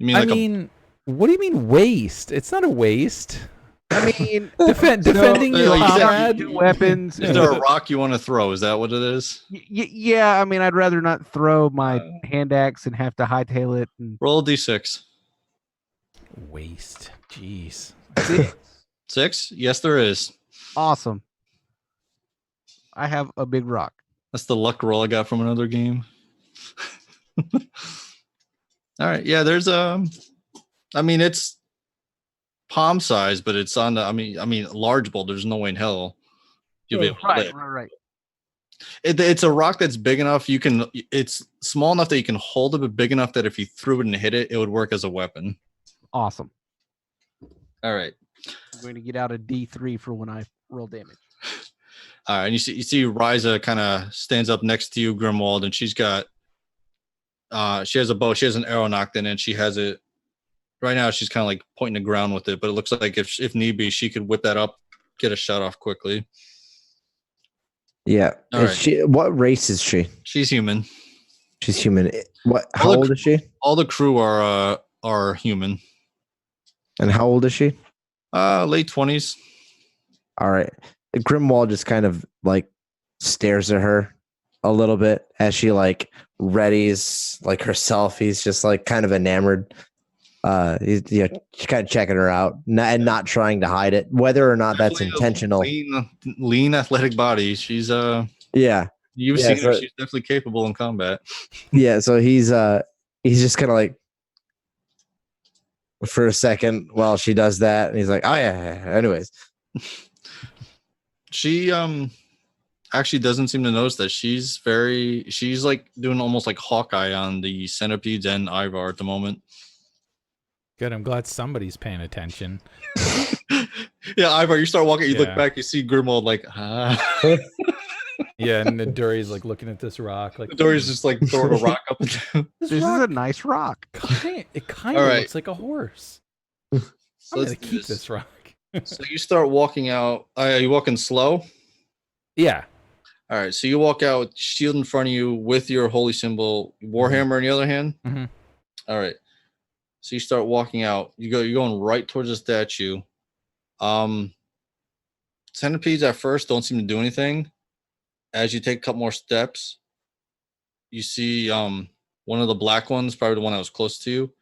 mean I like mean, what do you mean waste? It's not a waste. I mean, Defending your like you said, comrade. good weapons. is there a rock you want to throw? Is that what it is? Yeah, I mean, I'd rather not throw my hand axe and have to hightail it. And... Roll a d6. Waste. Jeez. 6? Yes, there is. Awesome. I have a big rock. That's the luck roll I got from another game. All right. Yeah, there's I mean it's palm size, but it's on the I mean large boulder. There's no way in hell you'll be able to lift. Right. It's a rock that's big enough you can. It's small enough that you can hold it, but big enough that if you threw it and hit it, it would work as a weapon. Awesome. All right. I'm going to get out a D3 for when I roll damage. All right, and you see Ryza kind of stands up next to you, Grimwald, and she's got she has a bow, she has an arrow knocked in, and she has it right now. She's kind of like pointing the ground with it, but it looks like if need be, she could whip that up, get a shot off quickly. Yeah. All right. What race is she? She's human. She's human. How old is she? All the crew are human. And how old is she? Late 20s. All right. Grimwald just kind of like stares at her a little bit as she like readies like herself. He's just like kind of enamored. He's kind of checking her out and not trying to hide it, whether or not that's intentional. Lean athletic body. She's yeah. You've seen her. She's definitely capable in combat. Yeah. So he's just kind of like for a second while she does that, and he's like, oh yeah. Anyways. She actually doesn't seem to notice that she's like doing almost like Hawkeye on the centipedes and Ivar at the moment. Good. I'm glad somebody's paying attention. Yeah, Ivar, you start walking, you look back, you see Grimwald like, Yeah, and Niduri's like looking at this rock. Like Niduri's just like throwing a rock up and down. This is a nice rock. It kind of looks like a horse. So I'm gonna keep this rock. So you start walking out. Are you walking slow? Yeah. All right. So you walk out with shield in front of you with your holy symbol, Warhammer in the other hand. Mm-hmm. All right. So you start walking out. You're going right towards the statue. Centipedes at first don't seem to do anything. As you take a couple more steps, you see one of the black ones, probably the one that was close to you.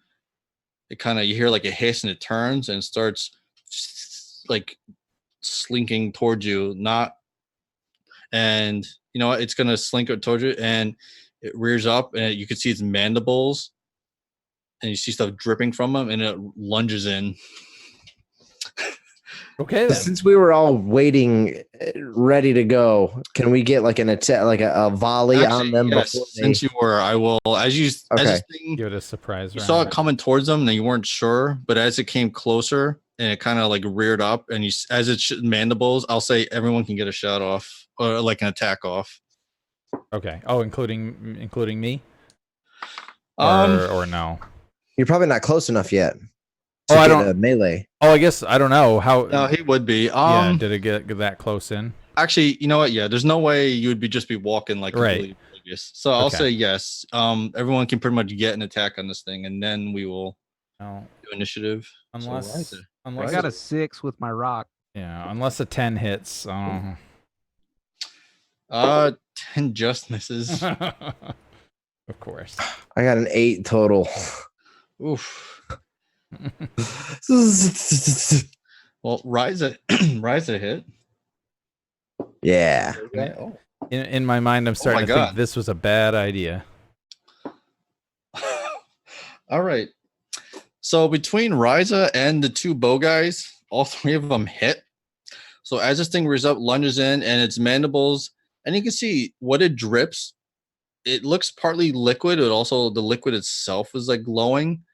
You hear like a hiss and it turns and starts like slinking towards you, and you know it's gonna slink towards you, and it rears up, and you can see its mandibles, and you see stuff dripping from them, and it lunges in. Okay. Then. Since we were all waiting, ready to go, can we get like an attack, like a volley on them? Yes, since you were, I will. As this thing, give it a surprise. You saw it coming towards them, and you weren't sure, but as it came closer, and it kind of like reared up, and as it mandibles, I'll say everyone can get a shot off or like an attack off. Okay. Oh, including me. Or no. You're probably not close enough yet. Oh, I don't melee. Oh, I guess I don't know how. No, he would be. Yeah, did it get that close in? Actually, you know what? Yeah, there's no way you would just be walking like right. Previous. So I'll say yes. Everyone can pretty much get an attack on this thing, and then we will do initiative. Unless I got a 6 with my rock. Yeah, unless a 10 hits. 10 just misses. Of course. I got an 8 total. Oof. Well, Ryza hit. Yeah. Okay. Oh. In my mind, I'm starting to think this was a bad idea. All right. So between Ryza and the two bow guys, all three of them hit. So as this thing rears up, lunges in, and its mandibles, and you can see what it drips. It looks partly liquid, but also the liquid itself is like glowing.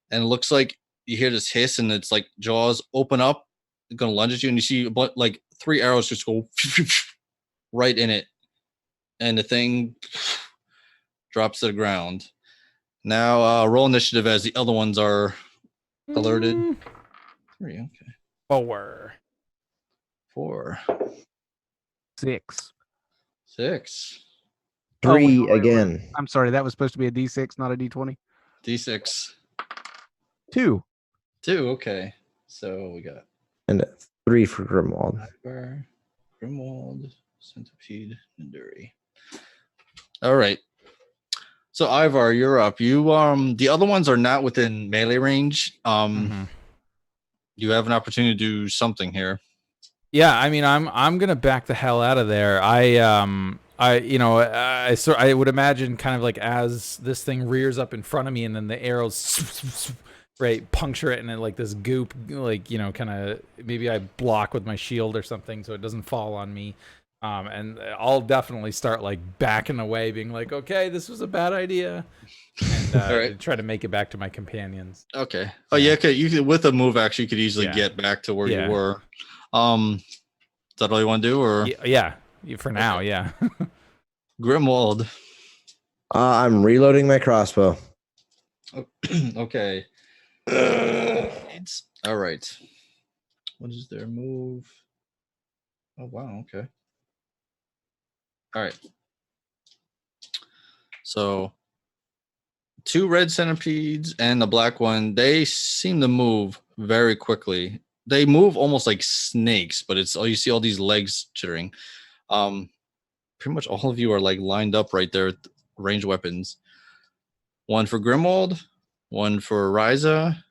And it looks like you hear this hiss, and it's like jaws open up, it's gonna lunge at you, and you see like 3 arrows just go right in it, and the thing drops to the ground. Now roll initiative as the other ones are alerted. 3, okay. 4. 6. 6. 3 again. I'm sorry, that was supposed to be a D6, not a D20. D6. 2. 2, okay. So we got... And 3 for Grimwald. Grimwald, Centipede, and Dury. All right. So Ivar, you're up. You the other ones are not within melee range. You have an opportunity to do something here. Yeah, I mean I'm gonna back the hell out of there. I would imagine kind of like as this thing rears up in front of me, and then the arrows right puncture it, and then like this goop, like kind of maybe I block with my shield or something so it doesn't fall on me. And I'll definitely start like backing away, being like, okay, this was a bad idea, and All right. try to make it back to my companions. Okay. Oh yeah, you could with a move action you could easily Yeah. get back to where Yeah. you were. Is that all you want to do, or Yeah, for now, yeah. Grimwald? I'm reloading my crossbow. Okay. All right. What is their move? Oh wow. Okay. All right. So 2 red centipedes and the black one, they seem to move very quickly. They move almost like snakes, but it's you see all these legs chittering. Pretty much all of you are like lined up right there with ranged weapons. One for Grimwald, one for Ryza,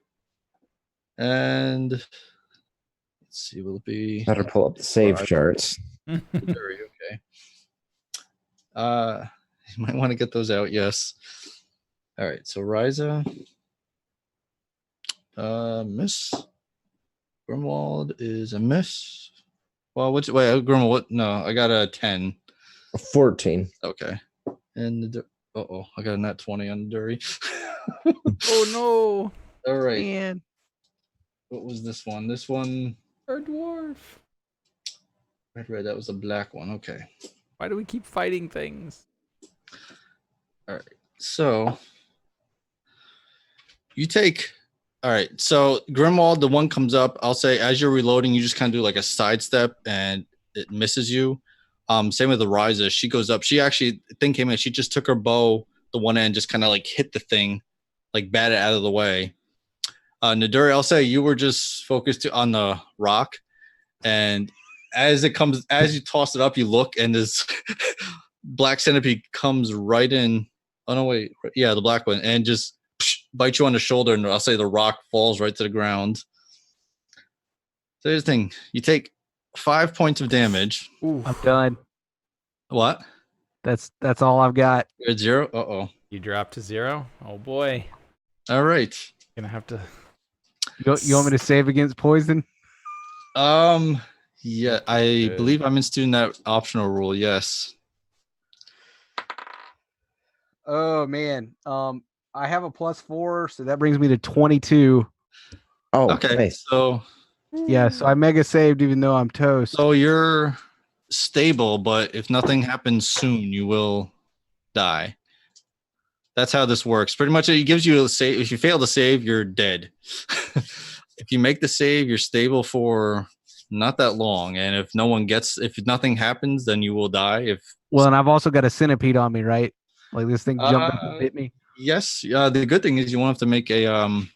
and let's see, will it be Better pull up the save charts. okay. You might want to get those out, yes. All right, so Ryza, miss. Grimwald is a miss. Well, Grimwald, what? No, I got a 10. 14. Okay. And I got a nat 20 on the Dury. Oh no. All right. Man. What was this one? This one. Our dwarf. Red, that was a black one. Okay. Why do we keep fighting things? All right. So you take. All right. So Grimwald, the one comes up. I'll say as you're reloading, you just kind of do like a sidestep and it misses you. Same with the Ryza. She goes up. She actually, thing came in. She just took her bow, the one end, just kind of like hit the thing, like bat it out of the way. Naduri, I'll say you were just focused on the rock, and as you toss it up, you look, and this black centipede comes right in. Oh no, wait, yeah, the black one, and just bites you on the shoulder, and I'll say the rock falls right to the ground. So here's the thing: you take 5 points of damage. Ooh. I'm done. What? That's all I've got. You're at 0? Uh-oh. You dropped to 0? Oh boy. All right. Gonna have to. You want me to save against poison? Yeah, I believe I'm instituting that optional rule, yes. Oh man. I have a +4, so that brings me to 22. Oh, Okay, nice. so Yeah, so I mega saved even though I'm toast. so you're stable, but if nothing happens soon, you will die. That's how this works. Pretty much it gives you a save. If you fail to save, you're dead. If you make the save, you're stable for not that long. And if nothing happens, then you will die. Well, and I've also got a centipede on me, right? Like this thing jumped up and bit me. Yes. The good thing is you won't have to make a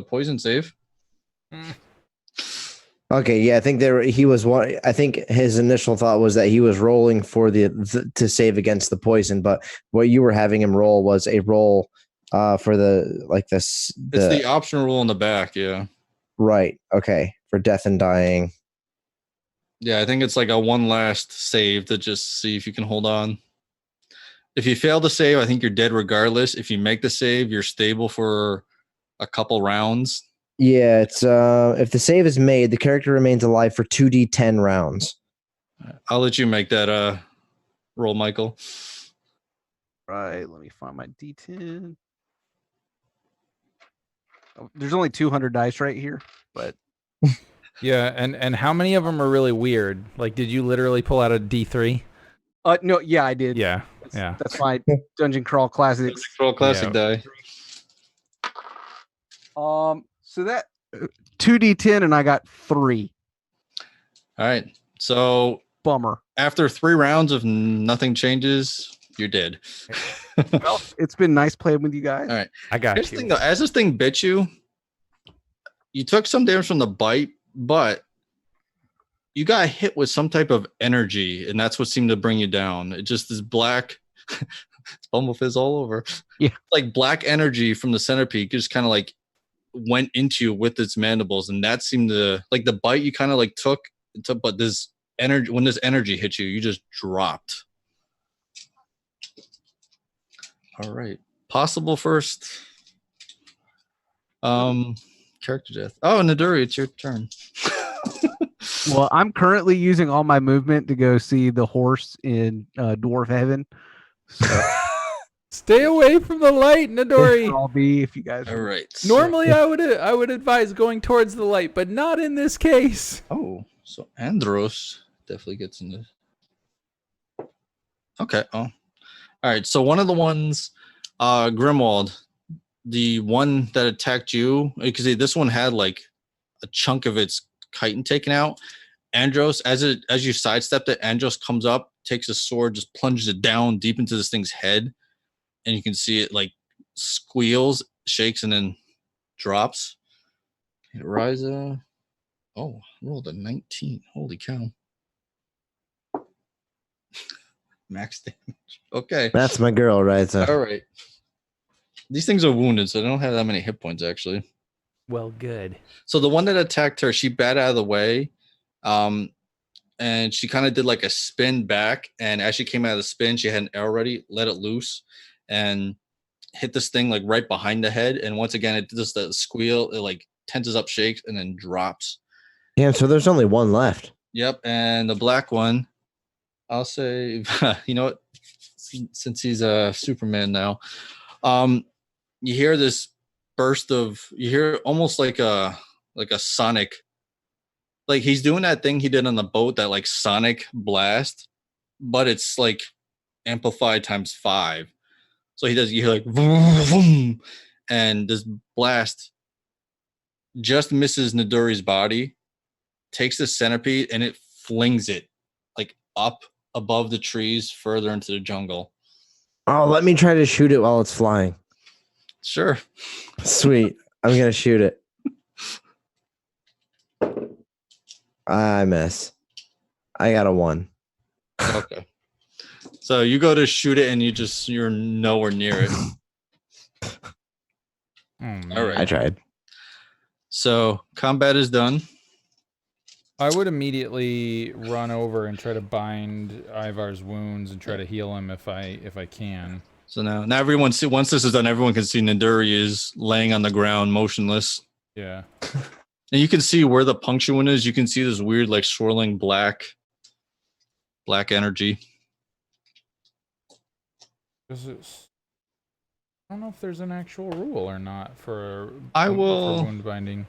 poison save. Okay, yeah, I think he was one. I think his initial thought was that he was rolling for to save against the poison, but what you were having him roll was a roll for It's the optional rule in the back, yeah. Right. Okay. For death and dying. Yeah, I think it's like a one last save to just see if you can hold on. If you fail to save, I think you're dead regardless. If you make the save, you're stable for a couple rounds. Yeah, it's if the save is made, the character remains alive for 2d10 rounds. I'll let you make that roll, Michael. Right. Let me find my D10. Oh, there's only 200 dice right here, but Yeah, and how many of them are really weird? Like, did you literally pull out a D3? no, yeah, I did. Yeah, That's my Dungeon Crawl Classics. Roll classic die. So that 2d10 and I got 3. All right. So Bummer. after 3 rounds of nothing changes, you're dead. Well, it's been nice playing with you guys. All right. I got Here's the you. thing, though, as this thing bit you, you took some damage from the bite, but you got hit with some type of energy, and that's what seemed to bring you down. It just is black. It's Bumblefizz all over. Yeah. Like black energy from the centipede just kind of like went into you with its mandibles, and that seemed to like the bite you kind of like took, but this energy when this energy hits you, you just dropped. All right. Possible first. Character death. Oh, Niduri, it's your turn. Well, I'm currently using all my movement to go see the horse in Dwarf Heaven. So Stay away from the light, Nidori. I'll be if you guys. All right. Normally, I would advise going towards the light, but not in this case. Oh, so Andros definitely gets in this. Okay. Oh. All right. So one of the ones, Grimwald, the one that attacked you, because this one had like a chunk of its chitin taken out. Andros, as you sidestepped it, Andros comes up, takes a sword, just plunges it down deep into this thing's head, and you can see it like squeals, shakes, and then drops. Ryza, oh, rolled a 19. Holy cow! Max damage. Okay, That's my girl, Ryza. all right. These things are wounded, so they don't have that many hit points actually. Well, good. So the one that attacked her, she bat out of the way, and she kind of did like a spin back. And as she came out of the spin, she had an arrow ready, let it loose, and hit this thing like right behind the head. And once again, it does the squeal. It like tenses up, shakes, and then drops. Yeah, so there's only one left. Yep. And the black one, I'll say, you know what? Since he's a Superman now, you hear this burst of, you hear almost like a sonic, like he's doing that thing he did on the boat, that like sonic blast, but it's like amplified times 5. So he does, you hear like vroom, vroom, and this blast just misses Niduri's body, takes the centipede, and it flings it like up above the trees further into the jungle. Oh, let me try to shoot it while it's flying. Sure. Sweet. I'm going to shoot it. I miss. I got a 1. Okay. So you go to shoot it and you're nowhere near it. All right. I tried. So combat is done. I would immediately run over and try to bind Ivar's wounds and try to heal him if I can. So now everyone see, once this is done, everyone can see Niduri is laying on the ground motionless. Yeah. And you can see where the puncture wound is. You can see this weird like swirling black energy. I don't know if there's an actual rule or not for will- wound binding.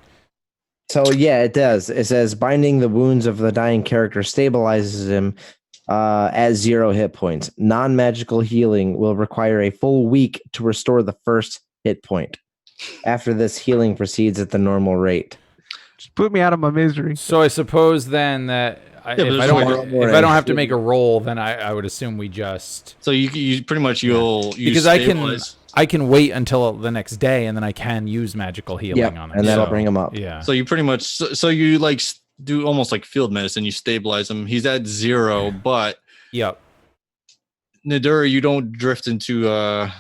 So yeah, it does. It says binding the wounds of the dying character stabilizes him at 0 hit points. Non-magical healing will require a full week to restore the first hit point. After this, healing proceeds at the normal rate. Just put me out of my misery. So I suppose then that if I don't have to make a roll, then I would assume we just. So you pretty much you'll because stabilize. I can wait until the next day and then I can use magical healing on it. And that'll bring him up. Yeah. So you pretty much so you like do almost like field medicine. You stabilize him. He's at 0, but yep. Niduri, you don't drift into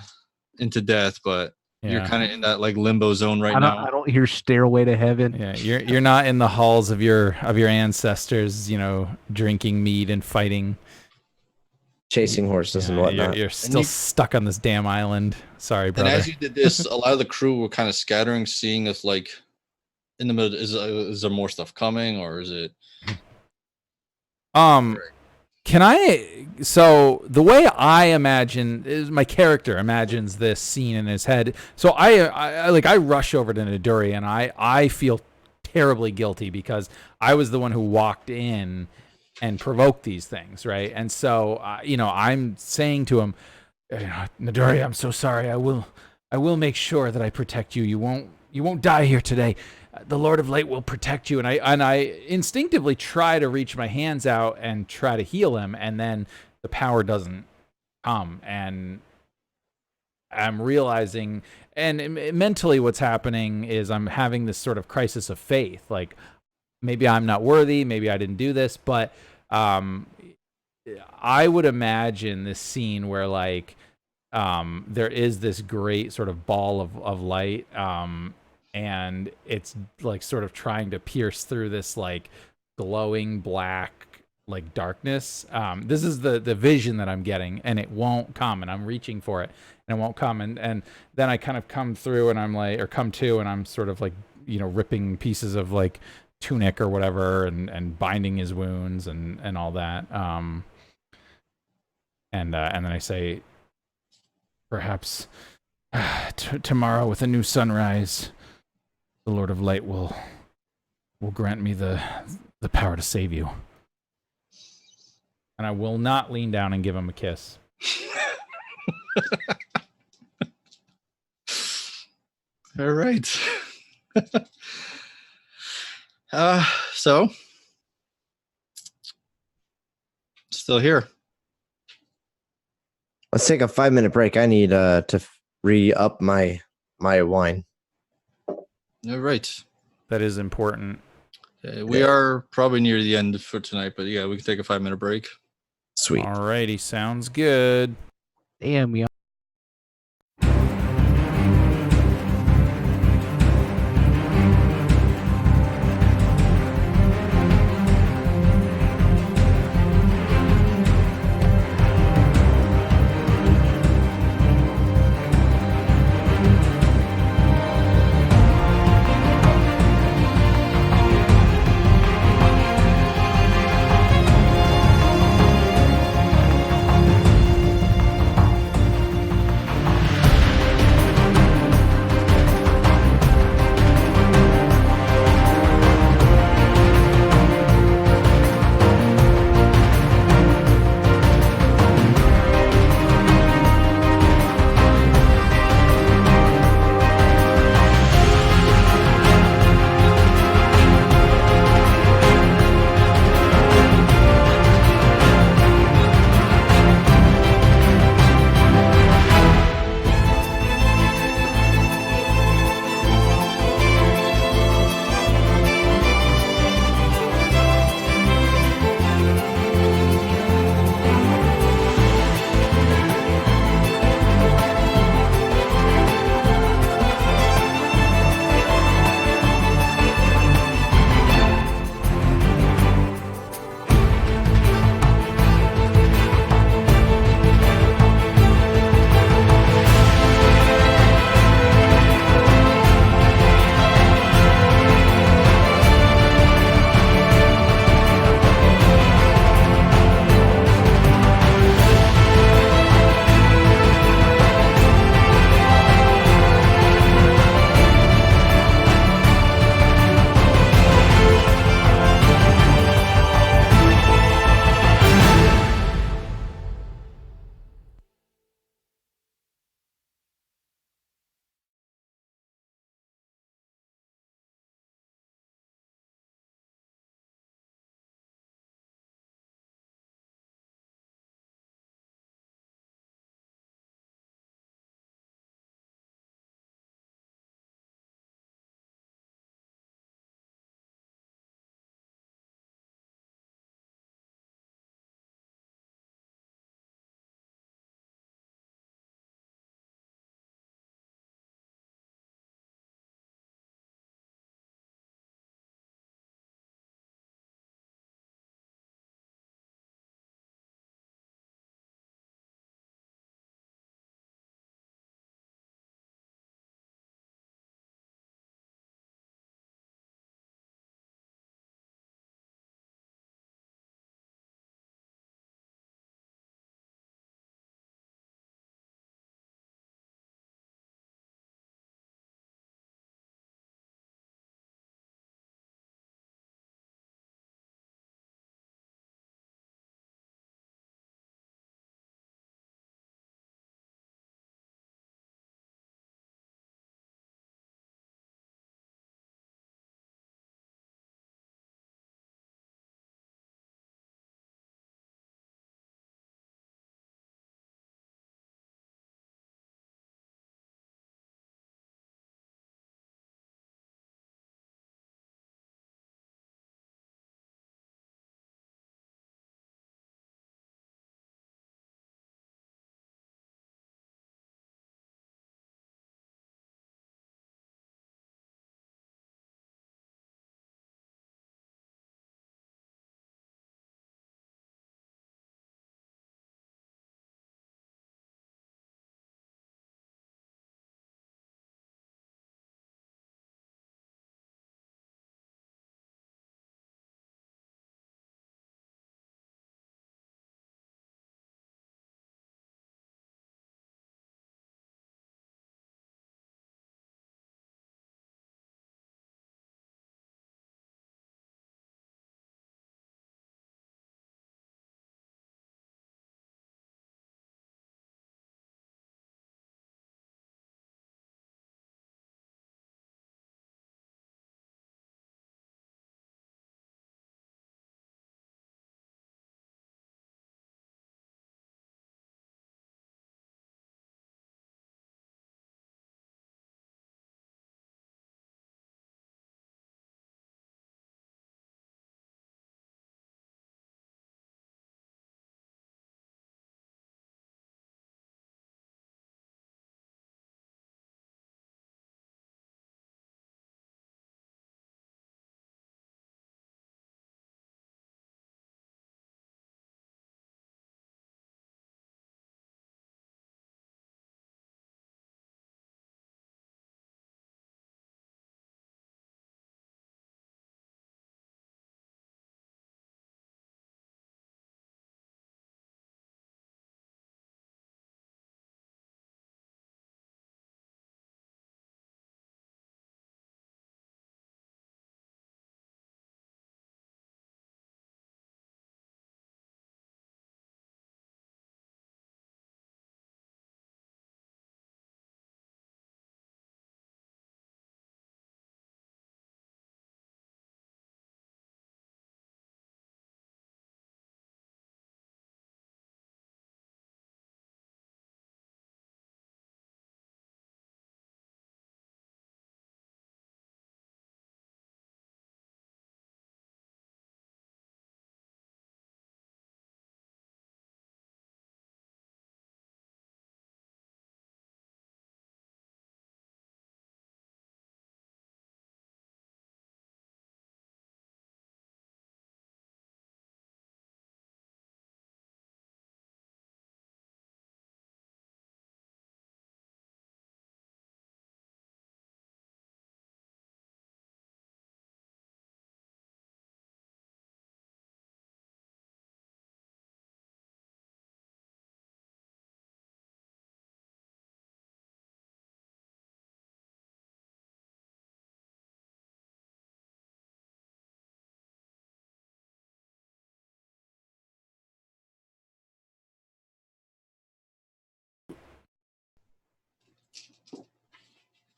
death, but you're kind of in that like limbo zone now. I don't hear Stairway to Heaven. Yeah, you're not in the halls of your ancestors, drinking mead and fighting, chasing horses and whatnot. You're still stuck on this damn island. Sorry, brother. And as you did this, a lot of the crew were kind of scattering, seeing if like in the middle is there more stuff coming, or is it? Can I? So the way I imagine is my character imagines this scene in his head. So I rush over to Niduri and I feel terribly guilty because I was the one who walked in and provoked these things, right? And so I'm saying to him, Niduri, I'm so sorry. I will make sure that I protect you. You won't die here today. The Lord of Light will protect you. And I instinctively try to reach my hands out and try to heal him, and then the power doesn't come. And I'm realizing, and mentally what's happening is I'm having this sort of crisis of faith. Like, maybe I'm not worthy, maybe I didn't do this, but I would imagine this scene where like there is this great sort of ball of light, and it's like sort of trying to pierce through this like glowing black like darkness. This is the vision that I'm getting, and it won't come, and I'm reaching for it, and it won't come, and then I kind of come through, and I'm like, or come to, and I'm sort of like, ripping pieces of like tunic or whatever, and binding his wounds and all that. And then I say, perhaps tomorrow with a new sunrise, the Lord of Light will grant me the power to save you. And I will not lean down and give him a kiss. All right. So still here. Let's take a 5-minute break. I need to re-up my wine. All right. That is important. We are probably near the end for tonight, but yeah, we can take a 5-minute break. Sweet. Alrighty, sounds good. Damn, y'all.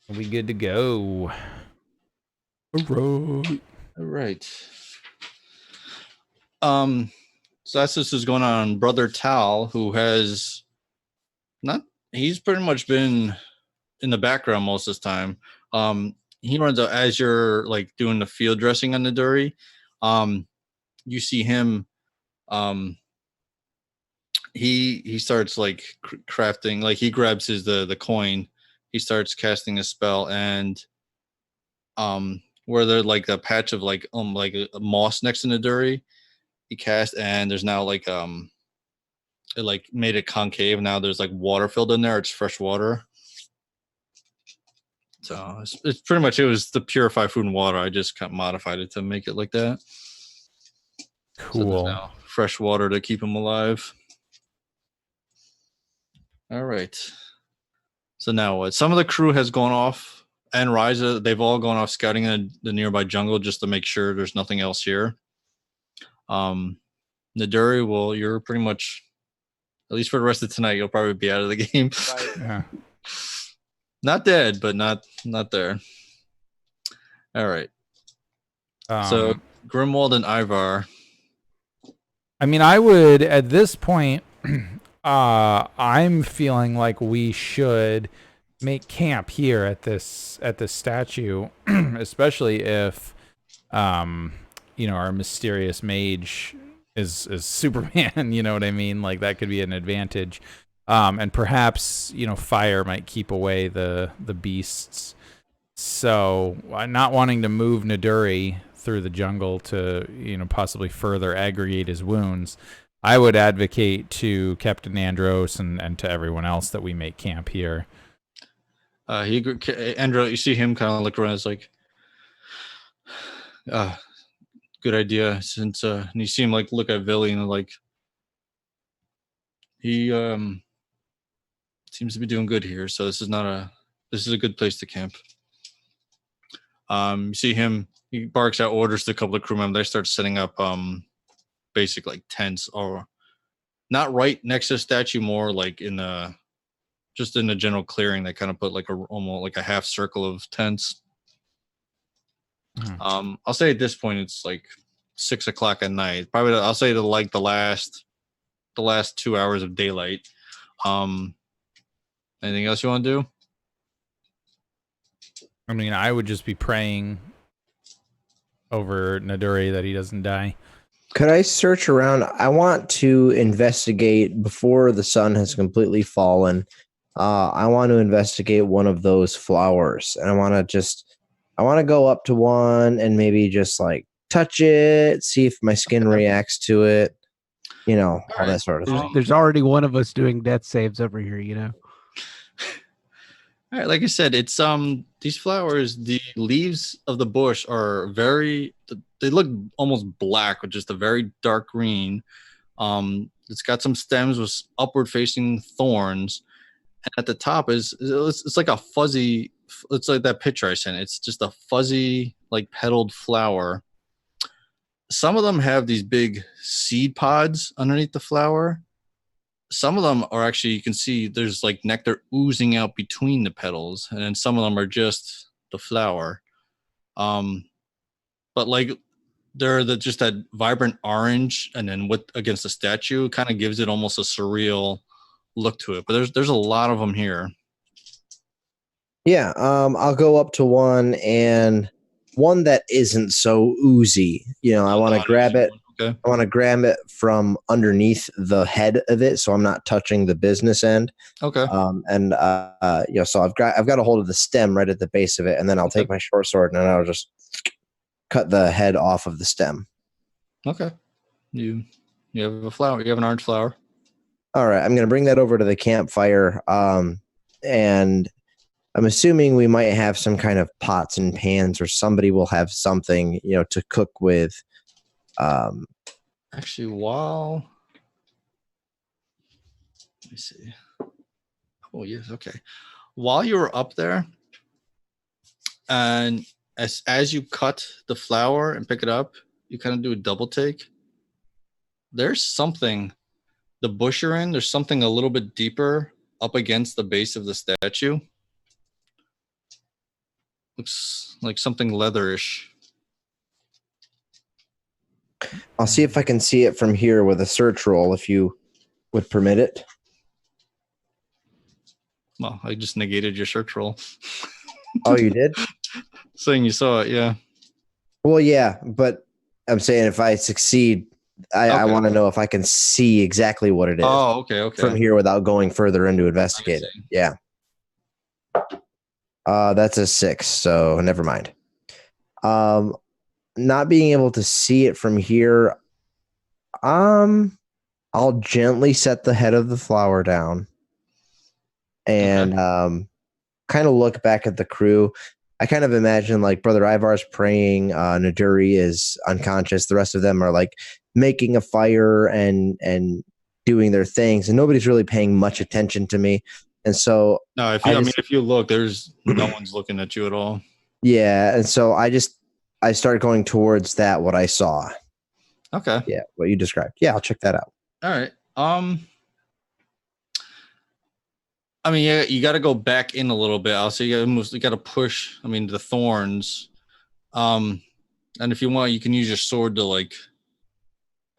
Are we good to go? All right. All right. So that's just is going on. Brother Tal, who has not, he's pretty much been in the background most of this time. He runs out as you're like doing the field dressing on the Dury. You see him. He starts like crafting. Like he grabs the coin. He starts casting a spell, and where there's like a patch of like a moss next to the Dury, he cast, and there's now like it like made it concave. Now there's like water filled in there. It's fresh water. So it's pretty much, it was to purify food and water. I just kind of modified it to make it like that. So there's Cool. now fresh water to keep them alive. All right. So now what? Some of the crew has gone off, and Ryza, they've all gone off scouting in the nearby jungle just to make sure there's nothing else here. Naduri, well, you're pretty much, at least for the rest of tonight, you'll probably be out of the game. Yeah. Not dead, but not there. All right. So Grimwald and Ivar. I mean, I would at this point. I'm feeling like we should make camp here at this statue, especially if, our mysterious mage is Superman. You know what I mean? Like that could be an advantage. And perhaps fire might keep away the beasts. So not wanting to move Naduri through the jungle to possibly further aggravate his wounds, I would advocate to Captain Andros and to everyone else that we make camp here. Andros, you see him kind of look around. It's like, good idea. Since and you see him like look at Villy and like, he seems to be doing good here. So this is a good place to camp. You see him. He barks out orders to a couple of crew members. They start setting up basic like tents, or not right next to the statue, more like in the general clearing. They kind of put like almost like a half circle of tents. Mm-hmm. I'll say at this point it's like 6 o'clock at night. Probably I'll say like the last 2 hours of daylight. Anything else you want to do? I mean, I would just be praying over Naduri that he doesn't die. Could I search around? I want to investigate before the sun has completely fallen. I want to investigate one of those flowers, and I want to go up to one and maybe just like touch it, see if my skin reacts to it. All that sort of thing. There's already one of us doing death saves over here. All right, like I said, it's these flowers, the leaves of the bush are they look almost black with just a very dark green. It's got some stems with upward facing thorns, and at the top it's like a fuzzy, it's like that picture I sent. It's just a fuzzy like petaled flower. Some of them have these big seed pods underneath the flower. Some of them are actually, you can see there's like nectar oozing out between the petals, and then some of them are just the flower. But like they're just that vibrant orange, and then against the statue, kind of gives it almost a surreal look to it. But there's a lot of them here. Yeah, I'll go up to one that isn't so oozy. I want to grab it. Okay. I want to grab it from underneath the head of it, so I'm not touching the business end. Okay. So I've got a hold of the stem right at the base of it, and then I'll take my short sword and I'll just cut the head off of the stem. Okay. You have a flower. You have an orange flower. All right, I'm going to bring that over to the campfire, and I'm assuming we might have some kind of pots and pans, or somebody will have something, to cook with. Actually, let me see. Oh yes, okay. While you were up there, and as you cut the flower and pick it up, you kind of do a double take. There's something, the bush you're in, there's something a little bit deeper up against the base of the statue. Looks like something leatherish. I'll see if I can see it from here with a search roll, if you would permit it. Well, I just negated your search roll. Oh, you did? Saying you saw it, yeah. Well, yeah, but I'm saying if I succeed, I Okay. want to know if I can see exactly what it is Oh, okay. from here without going further into investigate it. see. Yeah. That's a 6, so never mind. Not being able to see it from here, I'll gently set the head of the flower down and kind of look back at the crew. I kind of imagine like Brother Ivar's praying, Naduri is unconscious. The rest of them are like making a fire and doing their things, and nobody's really paying much attention to me. And so No, if you look, there's no one's looking at you at all. yeah, and so I start going towards that what I saw. Okay. Yeah, what you described. Yeah, I'll check that out. All right. I mean, yeah, you got to go back in a little bit. I'll say you got to push. I mean, the thorns. And if you want, you can use your sword to like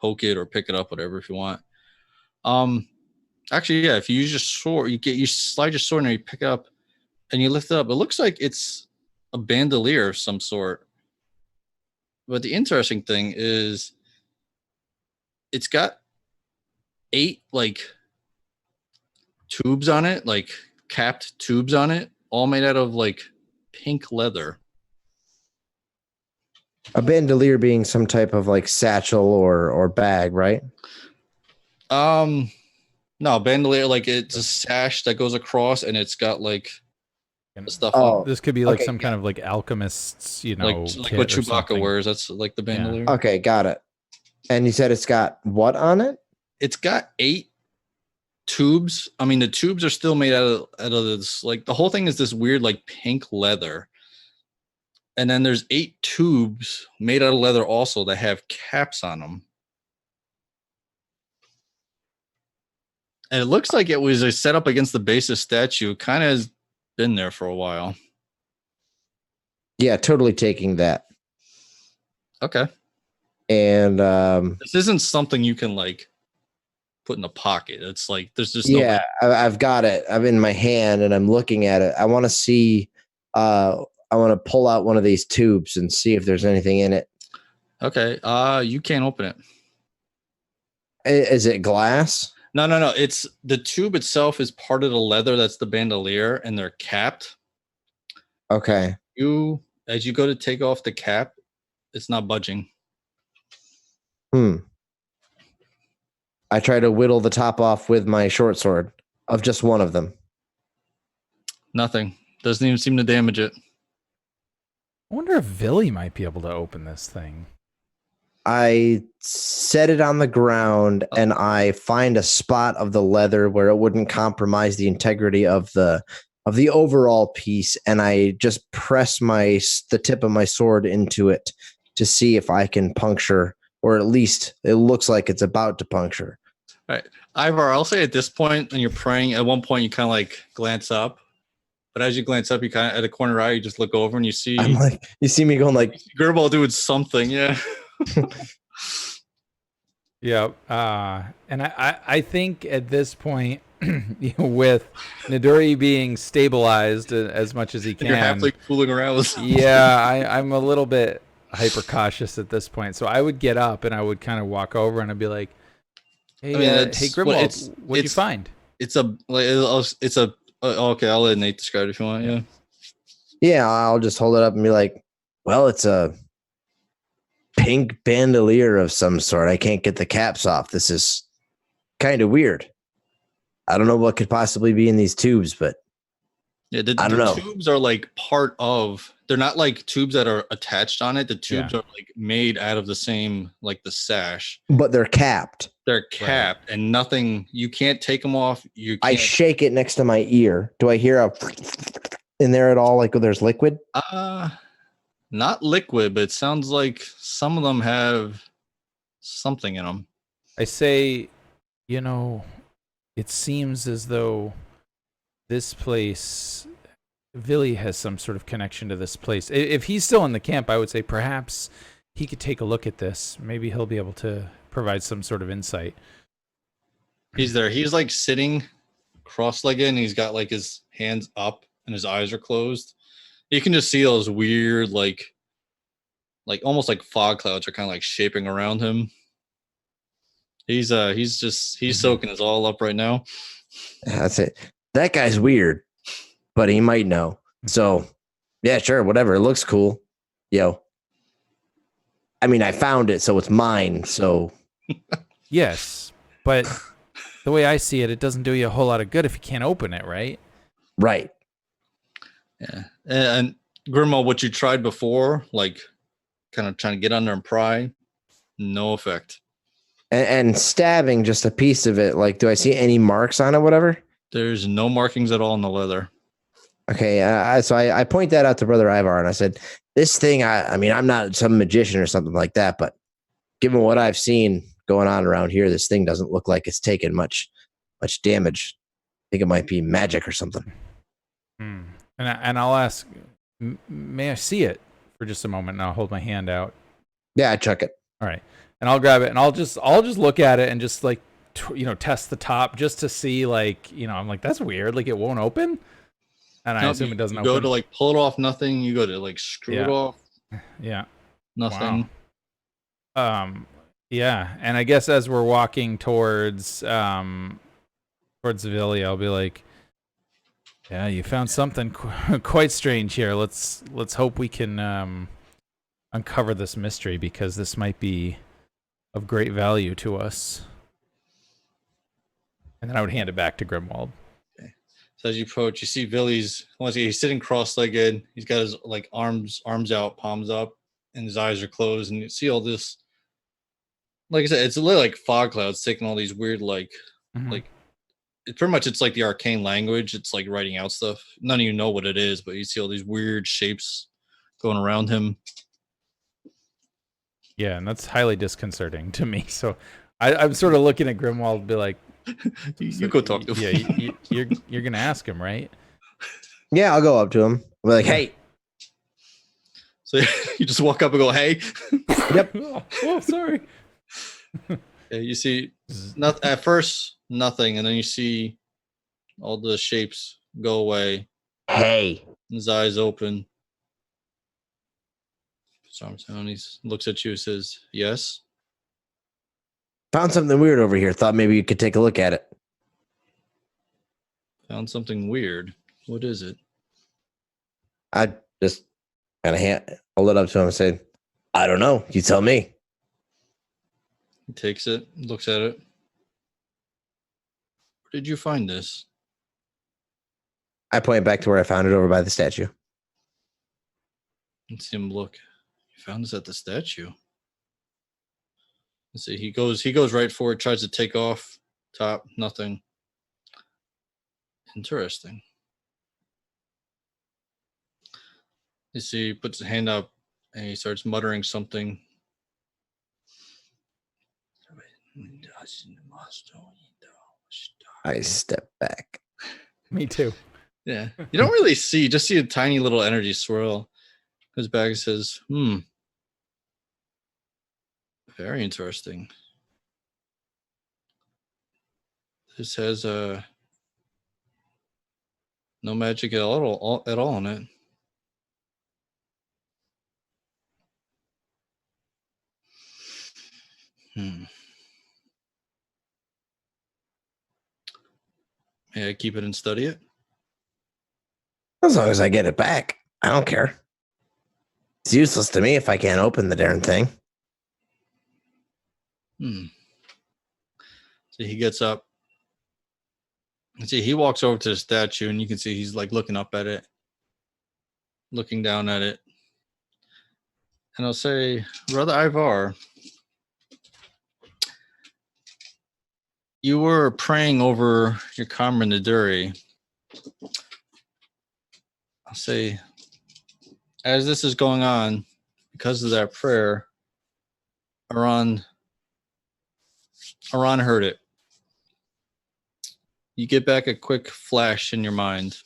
poke it or pick it up, whatever, if you want. Actually, yeah, if you use your sword, you slide your sword and you pick it up and you lift it up. It looks like it's a bandolier of some sort. But the interesting thing is, it's got 8 like tubes on it, like capped tubes on it, all made out of like pink leather. A bandolier being some type of like satchel or bag, right? No, bandolier, like it's a sash that goes across and it's got like stuff Oh, on. This could be like okay, some kind of like alchemist's, Like kit what or Chewbacca something. wears. That's like the bandolier. okay, got it. And you said it's got what on it? It's got 8 tubes. I mean, the tubes are still made out of this, like the whole thing is this weird like pink leather. And then there's 8 tubes made out of leather also that have caps on them. And it looks like it was set up against the base of statue. Kind of has been there for a while. Yeah, totally taking that. Okay. And This isn't something you can like put in a pocket. It's like there's just no yeah, I've got it. I'm in my hand and I'm looking at it. I want to see. I want to pull out one of these tubes and see if there's anything in it. Okay. You can't open it. Is it glass? No. It's the tube itself is part of the leather that's the bandolier, and they're capped. Okay. As you go to take off the cap, it's not budging. I try to whittle the top off with my short sword of just one of them. Nothing. Doesn't even seem to damage it. I wonder if Villy might be able to open this thing. I set it on the ground and I find a spot of the leather where it wouldn't compromise the integrity of the overall piece, and I just press the tip of my sword into it to see if I can puncture, or at least it looks like it's about to puncture. All right. Ivar, I'll say at this point when you're praying, at one point you kind of like glance up. But as you glance up, you kind of at a corner eye, you just look over and you see. I'm like, you see me going like Gerbal doing something, yeah. Yeah, and I think at this point, with Naduri being stabilized as much as he can, You're halfway fooling around with something. Yeah, I'm a little bit hyper cautious at this point. So I would get up and I would kind of walk over and I'd be like, "Hey, hey, Grimwald, what'd you find?" Okay, I'll let Nate describe it if you want. Yeah. Yeah, I'll just hold it up and be like, "Well, it's a pink bandolier of some sort. I can't get the caps off. This is kind of weird. I don't know what could possibly be in these tubes, but yeah, I don't know. The tubes are like part of. They're not like tubes that are attached on it. The tubes are like made out of the same, like the sash, but they're capped. They're capped, and nothing. You can't take them off. I shake it next to my ear. Do I hear a in there at all? Like there's liquid? Not liquid, but it sounds like some of them have something in them. I say, it seems as though this place Vili has some sort of connection to this place. If he's still in the camp, I would say perhaps he could take a look at this. Maybe he'll be able to provide some sort of insight. He's there. He's like sitting cross-legged, and he's got like his hands up and his eyes are closed. You can just see those weird, like almost like fog clouds are kind of like shaping around him. He's soaking us all up right now. That's it. That guy's weird, but he might know. So, yeah, sure, whatever. It looks cool. Yo. I mean, I found it, so it's mine. So, Yes, but the way I see it, it doesn't do you a whole lot of good if you can't open it, right? right. Yeah. And Grandma, what you tried before, like kind of trying to get under and pry, no effect. And stabbing just a piece of it. Like, do I see any marks on it, whatever? There's no markings at all in the leather. Okay, so I point that out to Brother Ivar, and I said, this thing, I mean, I'm not some magician or something like that, but given what I've seen going on around here, this thing doesn't look like it's taken much damage. I think it might be magic or something. And I'll ask, may I see it for just a moment? And I'll hold my hand out. Yeah, I chuck it. All right, and I'll grab it, and I'll just look at it and just like test the top just to see, like, I'm like, that's weird, like it won't open. And I assume it doesn't open. You go to like pull it off, nothing. You go to like screw it off. Yeah. Nothing. Wow. Yeah. And I guess as we're walking towards Vili, I'll be like, yeah, you found something quite strange here. Let's hope we can uncover this mystery, because this might be of great value to us. And then I would hand it back to Grimwald. So as you approach, you see Vili's, once he's sitting cross-legged. He's got his like arms out, palms up, and his eyes are closed. And you see all this, like I said, it's a little like fog clouds taking all these weird, like pretty much it's like the arcane language. It's like writing out stuff. None of you know what it is, but you see all these weird shapes going around him. Yeah, and that's highly disconcerting to me. So I'm sort of looking at Grimwald and be like, you go talk to him. Yeah, you're gonna ask him, right? Yeah, I'll go up to him. I'll be like, hey. So you just walk up and go, hey. Yep. Oh, sorry. Yeah, you see at first nothing, and then you see all the shapes go away. Hey. His eyes open. Arms down. He looks at you and says, yes. Found something weird over here. Thought maybe you could take a look at it. Found something weird. What is it? I just kind of hold it up to him and say, I don't know. You tell me. He takes it, looks at it. Where did you find this? I point back to where I found it, over by the statue. Let's see him look. You found this at the statue. Let's see. He goes right for it, tries to take off top, nothing. Interesting. You see, he puts his hand up and he starts muttering something. I step back. Me too. Yeah. You don't really see, you just see a tiny little energy swirl. Goes back and says, very interesting. This has no magic at all in it. May I keep it and study it? As long as I get it back. I don't care. It's useless to me if I can't open the darn thing. So he gets up. See, he walks over to the statue, and you can see he's like looking up at it, looking down at it. And I'll say, Brother Ivar, you were praying over your comrade Naduri. I'll say, as this is going on, because of that prayer, Aran heard it. You get back a quick flash in your mind.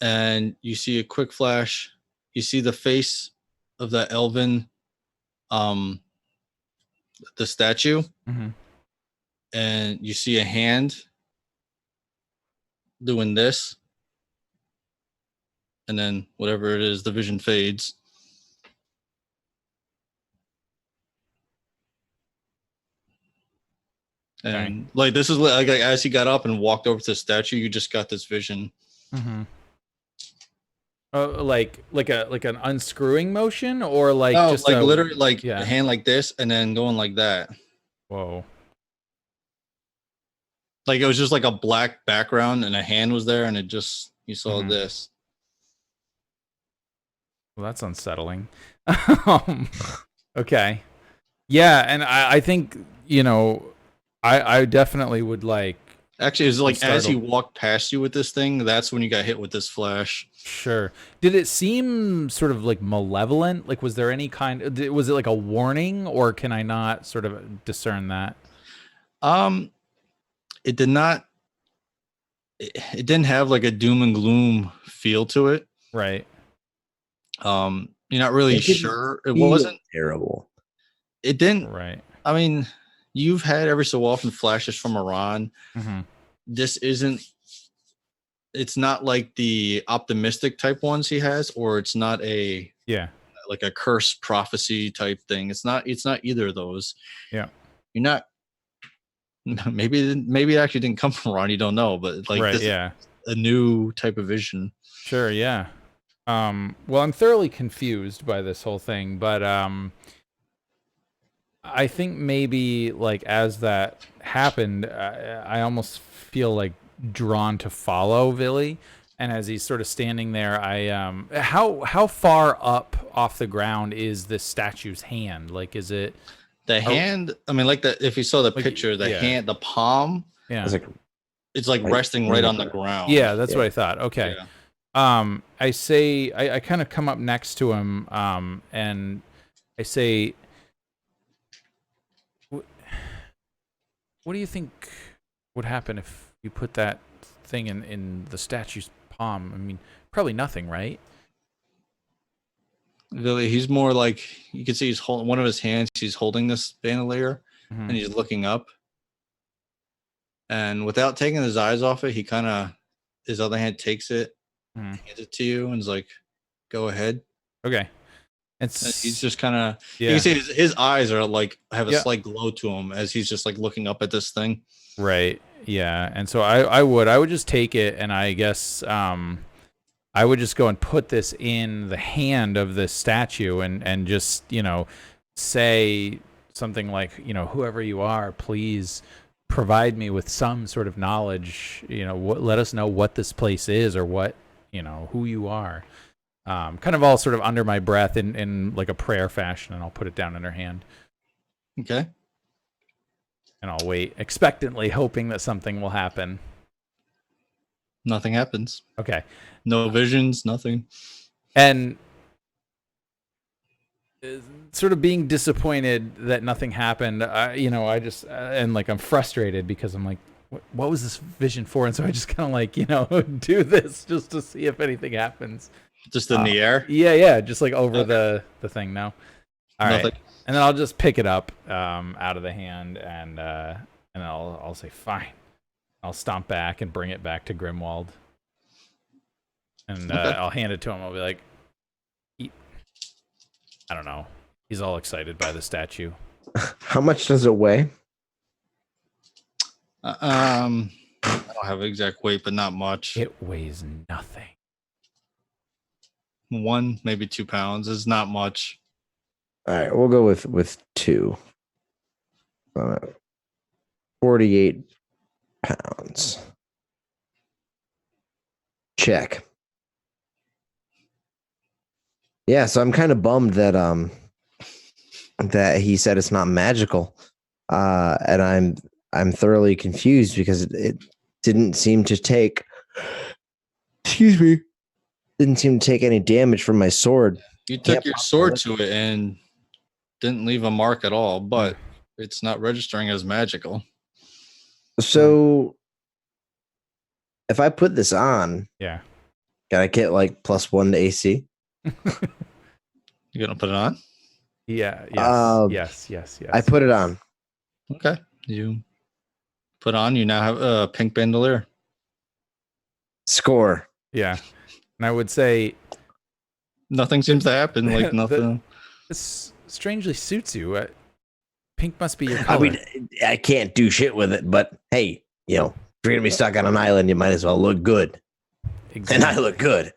and you see a quick flash. You see the face of that elven, the statue, Mhm. and you see a hand doing this, and then whatever it is, the vision fades. And like this is like as he got up and walked over to the statue, you just got this vision. Mm-hmm. Like an unscrewing motion, or like No, just like literally like yeah. a hand like this and then going like that. Whoa. Like it was just like a black background and a hand was there and it just you saw this. Well, that's unsettling. Okay. Yeah, and I think, you know, I definitely would like. Actually, it's like as he walked past you with this thing, that's when you got hit with this flash. Sure. Did it seem sort of like malevolent? Like, was there any kind? Was it like a warning, or can I not sort of discern that? It did not. It didn't have like a doom and gloom feel to it. Right. You're not really sure. It wasn't terrible. It didn't. Right. I mean, you've had every so often flashes from Iran. Mm-hmm. This isn't. It's not like the optimistic type ones he has, or it's not a like a curse prophecy type thing. It's not either of those. Yeah. You're not. Maybe it actually didn't come from Iran. You don't know, but like this is a new type of vision. Sure. Yeah. Well, I'm thoroughly confused by this whole thing, but I think maybe like as that happened, I almost feel like drawn to follow Billy, and as he's sort of standing there, how far up off the ground is this statue's hand? Like, is it the hand? I mean, like if you saw the picture, the hand, the palm, it's like resting right on the ground. Yeah, that's what I thought. Okay. Yeah. I kind of come up next to him, and I say, what do you think would happen if you put that thing in the statue's palm? I mean, probably nothing, right? Really, he's more like, you can see he's holding one of his hands. He's holding this bandolier, and he's looking up. And without taking his eyes off it, he kind of, his other hand takes it, hands it to you, and is like, "Go ahead." Okay. And he's just kind of, you can see his eyes are like have a slight glow to him as he's just like looking up at this thing. Right. Yeah. And so I would just take it, and I guess I would just go and put this in the hand of this statue, and just, you know, say something like, you know, whoever you are, please provide me with some sort of knowledge, you know, let us know what this place is, or what, you know, who you are. Kind of all sort of under my breath in like a prayer fashion, and I'll put it down in her hand. Okay. And I'll wait expectantly, hoping that something will happen. Nothing happens. Okay. No visions, nothing. And sort of being disappointed that nothing happened, you know, I just, and like I'm frustrated because I'm like, what was this vision for? And so I just kind of like, you know, do this just to see if anything happens. Just in the air? Yeah, just like over the thing now. All right. And then I'll just pick it up out of the hand, and I'll say, fine. I'll stomp back and bring it back to Grimwald. And I'll hand it to him. I'll be like, I don't know. He's all excited by the statue. How much does it weigh? I don't have an exact weight, but not much. It weighs nothing. 1, maybe 2 pounds is not much. All right, we'll go with 2. 48 pounds. Check. Yeah, so I'm kind of bummed that that he said it's not magical, and I'm thoroughly confused because it didn't seem to take. Excuse me. Didn't seem to take any damage from my sword. You took your sword to it and didn't leave a mark at all, but it's not registering as magical. So if I put this on, Can I get like +1 to AC? You gonna put it on? Yeah. Yes. Yes. I put it on. Okay. You put on. You now have a pink bandolier. Score. Yeah. And I would say Nothing seems to happen. Like The- nothing. this strangely suits you. Pink must be your I color. mean, I can't do shit with it, but hey, you know, if you're gonna be stuck on an island, you might as well look good. And I look good.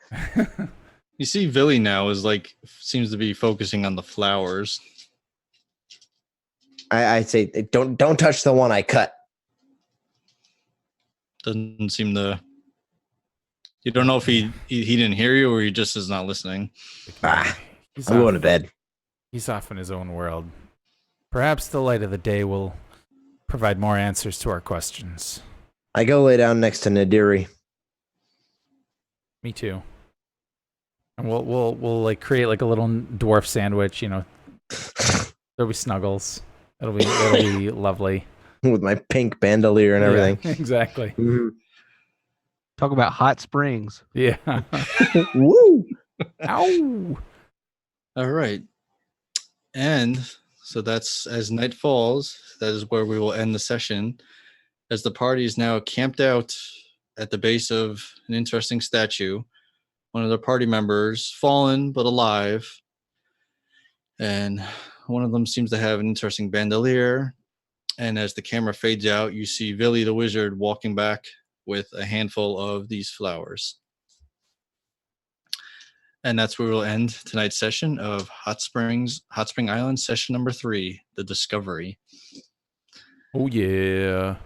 You see, Villy now is like seems to be focusing on the flowers. I say, don't touch the one I cut. Doesn't seem to. You don't know if he didn't hear you or he just is not listening. Ah, He's I'm going to bed. He's off in his own world. Perhaps the light of the day will provide more answers to our questions. I go lay down next to Nadiri. Me too. And we'll like create like a little dwarf sandwich. You know, there'll be snuggles. It'll be lovely. With my pink bandolier and everything. Yeah, exactly. Mhm. Talk about hot springs. Yeah. Woo! Ow. All right. And so that's as night falls, that is where we will end the session. As the party is now camped out at the base of an interesting statue, one of the party members fallen but alive. And one of them seems to have an interesting bandolier. And as the camera fades out, you see Villy the wizard walking back with a handful of these flowers. And that's where we'll end tonight's session of Hot Spring Island, session number 3, The Discovery. Oh yeah.